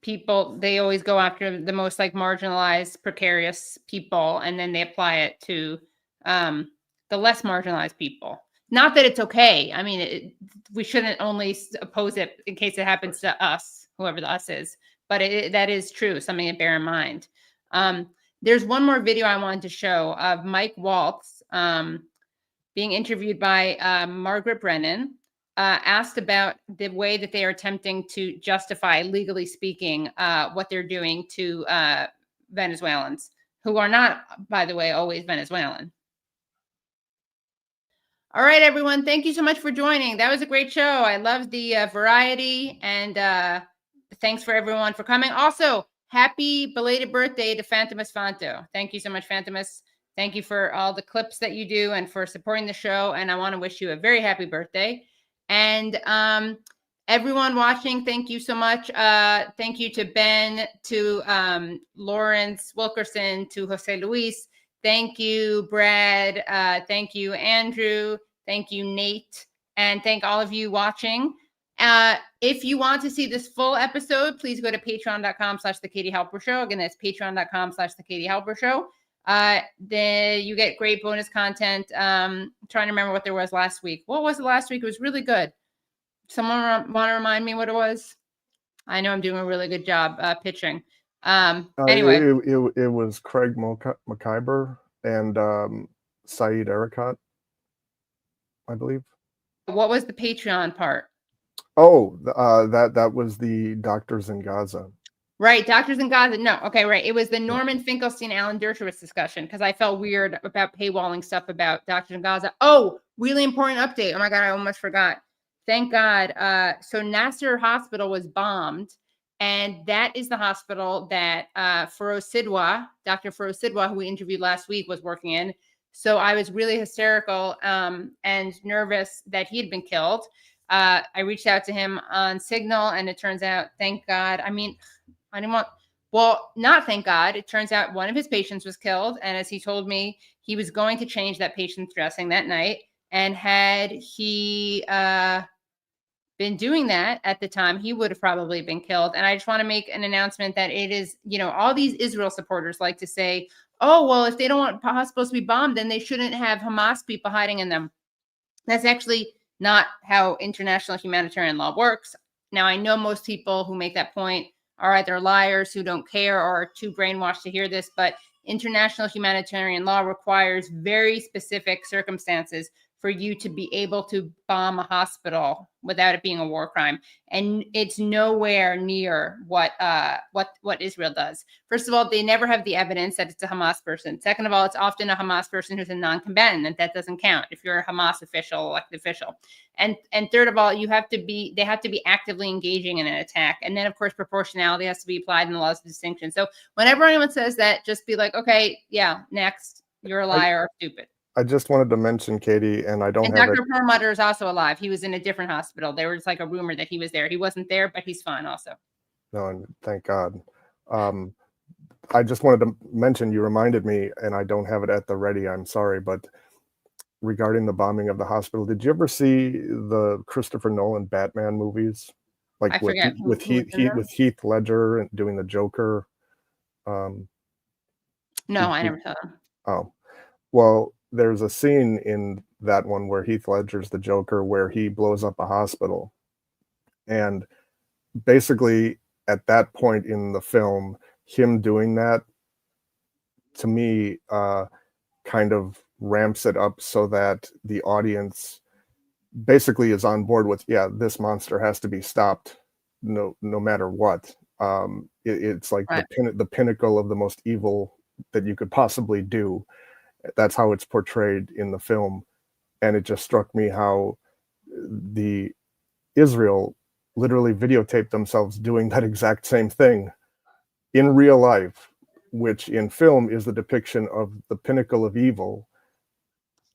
people, they always go after the most marginalized, precarious people, and then they apply it to the less marginalized people. Not that it's okay. I mean, we shouldn't only oppose it in case it happens to us, whoever the us is. But that is true, something to bear in mind. There's one more video I wanted to show of Mike Waltz being interviewed by Margaret Brennan, asked about the way that they are attempting to justify, legally speaking, what they're doing to Venezuelans, who are not, by the way, always Venezuelan. All right, everyone. Thank you so much for joining. That was a great show. I loved the variety, and thanks for everyone for coming. Also, happy belated birthday to Phantomus Fanto. Thank you so much, Phantomus. Thank you for all the clips that you do and for supporting the show. And I want to wish you a very happy birthday. And everyone watching, thank you so much. Thank you to Ben, to Lawrence Wilkerson, to José Luis. Thank you, Brad. Thank you, Andrew. Thank you, Nate. And thank all of you watching. If you want to see this full episode, please go to patreon.com/The Katie Halper Show. Again, that's patreon.com/The Katie Halper Show. Then you get great bonus content. Trying to remember what there was last week. What was it last week? It was really good. Someone want to remind me what it was? I know I'm doing a really good job pitching. Anyway. It was Craig McIver and Saeed Erekat, I believe. What was the Patreon part? Oh, that was the Doctors in Gaza. Right, Doctors in Gaza. No, okay, right. It was the Norman Finkelstein, Alan Dershowitz discussion, because I felt weird about paywalling stuff about Doctors in Gaza. Oh, really important update. Oh my God, I almost forgot. Thank God. So Nasser Hospital was bombed, and that is the hospital that Feroz Sidwa, Dr. Feroz Sidwa, who we interviewed last week, was working in. So I was really hysterical and nervous that he had been killed. I reached out to him on Signal, and it turns out, thank God. I mean, I didn't want, well, not thank God. It turns out one of his patients was killed. And as he told me, he was going to change that patient's dressing that night. And had he been doing that at the time, he would have probably been killed. And I just want to make an announcement that it is, all these Israel supporters like to say, oh, well, if they don't want hospitals to be bombed, then they shouldn't have Hamas people hiding in them. That's actually not how international humanitarian law works. Now, I know most people who make that point are either liars who don't care or are too brainwashed to hear this, but international humanitarian law requires very specific circumstances for you to be able to bomb a hospital without it being a war crime. And it's nowhere near what Israel does. First of all, they never have the evidence that it's a Hamas person. Second of all, it's often a Hamas person who's a non-combatant, and that doesn't count if you're a Hamas official, elected official. And third of all, they have to be actively engaging in an attack. And then, of course, proportionality has to be applied in the laws of distinction. So whenever anyone says that, just be like, okay, yeah, next, you're a liar or stupid. I just wanted to mention, Katie, and I don't and have Dr. it. Perlmutter is also alive. He was in a different hospital. There was a rumor that he was there. He wasn't there, but he's fine also. No, and thank God. I just wanted to mention, you reminded me, and I don't have it at the ready, I'm sorry, but regarding the bombing of the hospital, did you ever see the Christopher Nolan Batman movies? Like with Heath Ledger and doing the Joker? No, I never saw them. Oh, well, there's a scene in that one where Heath Ledger's the Joker, where he blows up a hospital. And basically, at that point in the film, him doing that, to me, kind of ramps it up so that the audience basically is on board with, yeah, this monster has to be stopped, no matter what. It's like Right. the pinnacle of the most evil that you could possibly do. That's how it's portrayed in the film. And it just struck me how the Israel literally videotaped themselves doing that exact same thing in real life, which in film is the depiction of the pinnacle of evil.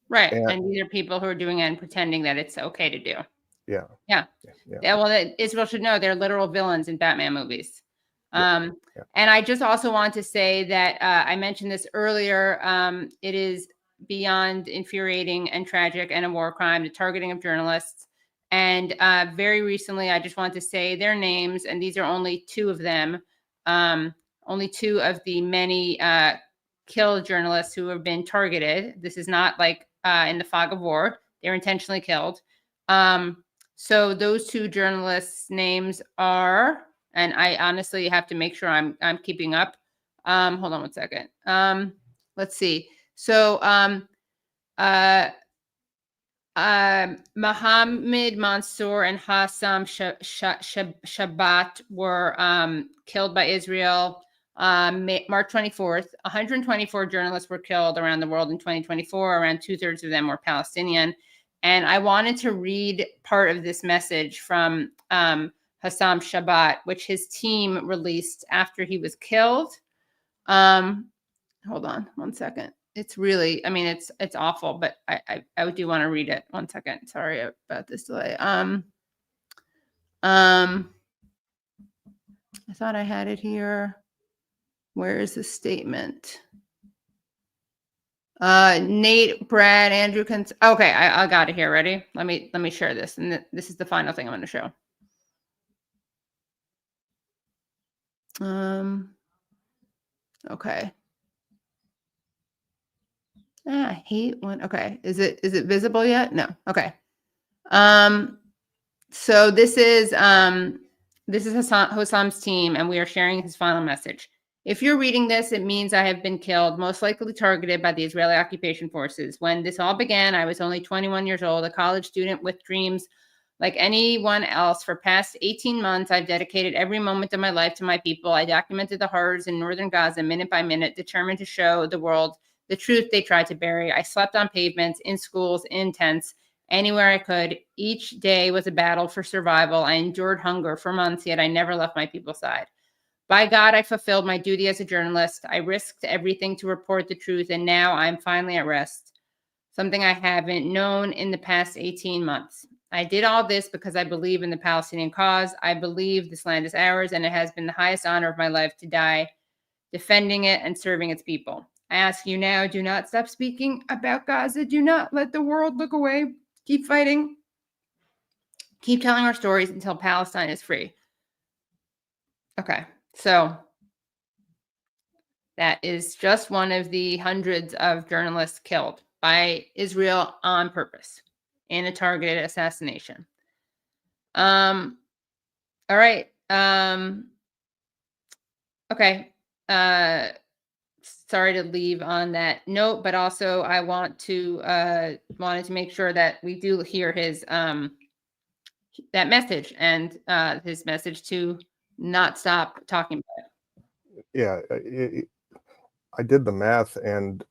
Right. And these are people who are doing it and pretending that it's okay to do. Yeah. Yeah. Well, Israel should know they're literal villains in Batman movies. And I just also want to say that I mentioned this earlier. It is beyond infuriating and tragic and a war crime, the targeting of journalists. And very recently, I just want to say their names, and these are only two of them, only two of the many killed journalists who have been targeted. This is not like in the fog of war. They're intentionally killed. So those two journalists' names are, and I honestly have to make sure I'm keeping up. Hold on one second. Let's see. So Mohammed Mansour and Hassam Shabbat were killed by Israel March 24th. 124 journalists were killed around the world in 2024. Around 2/3 of them were Palestinian. And I wanted to read part of this message from Hassam Shabbat, which his team released after he was killed. Hold on one second. It's really, I mean, it's awful, but I do want to read it. One second. Sorry about this delay. I thought I had it here. Where is the statement? Nate, Brad, Andrew can. Okay, I got it here. Ready? Let me share this, and this is the final thing I'm going to show. Okay. I hate when. Okay, is it visible yet? No. Okay. So this is Hossam's team, and we are sharing his final message. If you're reading this, it means I have been killed, most likely targeted by the Israeli occupation forces. When this all began, I was only 21 years old, a college student with dreams like anyone else. For past 18 months, I've dedicated every moment of my life to my people. I documented the horrors in northern Gaza minute by minute, determined to show the world the truth they tried to bury. I slept on pavements, in schools, in tents, anywhere I could. Each day was a battle for survival. I endured hunger for months, yet I never left my people's side. By God, I fulfilled my duty as a journalist. I risked everything to report the truth, and now I'm finally at rest, something I haven't known in the past 18 months. I did all this because I believe in the Palestinian cause. I believe this land is ours, and it has been the highest honor of my life to die defending it and serving its people. I ask you now, do not stop speaking about Gaza. Do not let the world look away. Keep fighting. Keep telling our stories until Palestine is free. Okay, so that is just one of the hundreds of journalists killed by Israel on purpose in a targeted assassination. All right. Okay. Sorry to leave on that note, but also I wanted to make sure that we do hear his that message and his message to not stop talking about it. Yeah, I did the math, and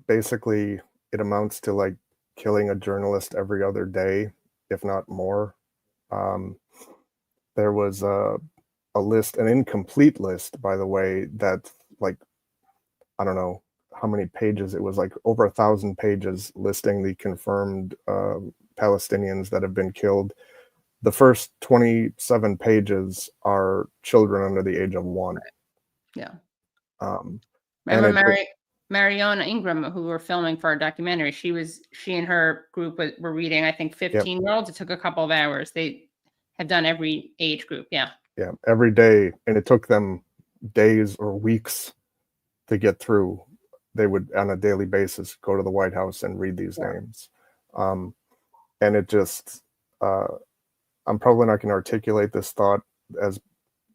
basically it amounts to like killing a journalist every other day, if not more. There was a list, an incomplete list, by the way, that like, I don't know how many pages. It was like over 1,000 pages listing the confirmed Palestinians that have been killed. The first 27 pages are children under the age of 1. Yeah. Remember Mariona Ingram, who were filming for our documentary, she and her group were reading, I think, 15-year-olds. It took a couple of hours. They have done every age group. Yeah. Yeah, every day. And it took them days or weeks to get through. They would, on a daily basis, go to the White House and read these names. And it just, I'm probably not going to articulate this thought as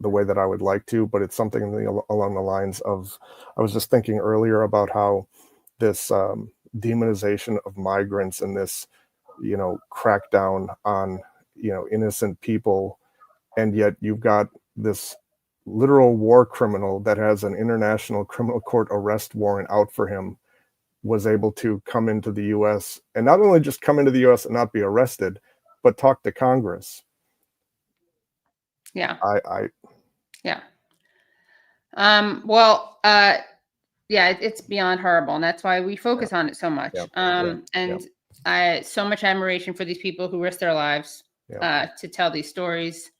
the way that I would like to, but it's something along the lines of, I was just thinking earlier about how this demonization of migrants and this, crackdown on, innocent people. And yet you've got this literal war criminal that has an international criminal court arrest warrant out for him, was able to come into the US, and not only just come into the US and not be arrested, but talk to Congress. Yeah. Yeah. It's beyond horrible, and that's why we focus on it so much. So much admiration for these people who risk their lives to tell these stories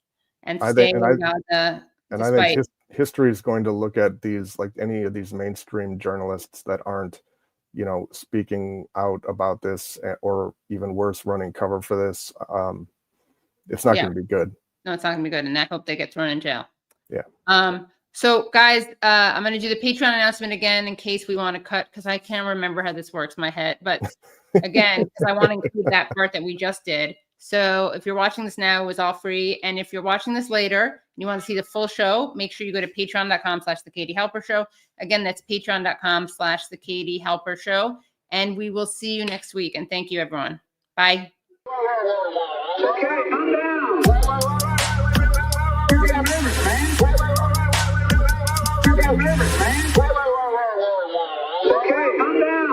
and stay in Gaza. And I think history is going to look at these, like any of these mainstream journalists that aren't, speaking out about this, or even worse, running cover for this. It's not going to be good. No, it's not going to be good, and I hope they get thrown in jail. Yeah. So guys, I'm going to do the Patreon announcement again in case we want to cut, because I can't remember how this works in my head. But again, because I want to include that part that we just did. So if you're watching this now, it was all free. And if you're watching this later, and you want to see the full show, make sure you go to patreon.com/The Katie Halper Show. Again, that's patreon.com/The Katie Halper Show. And we will see you next week. And thank you, everyone. Bye. Okay, calm down. You got limits, man. You got limits, man. Okay, calm down.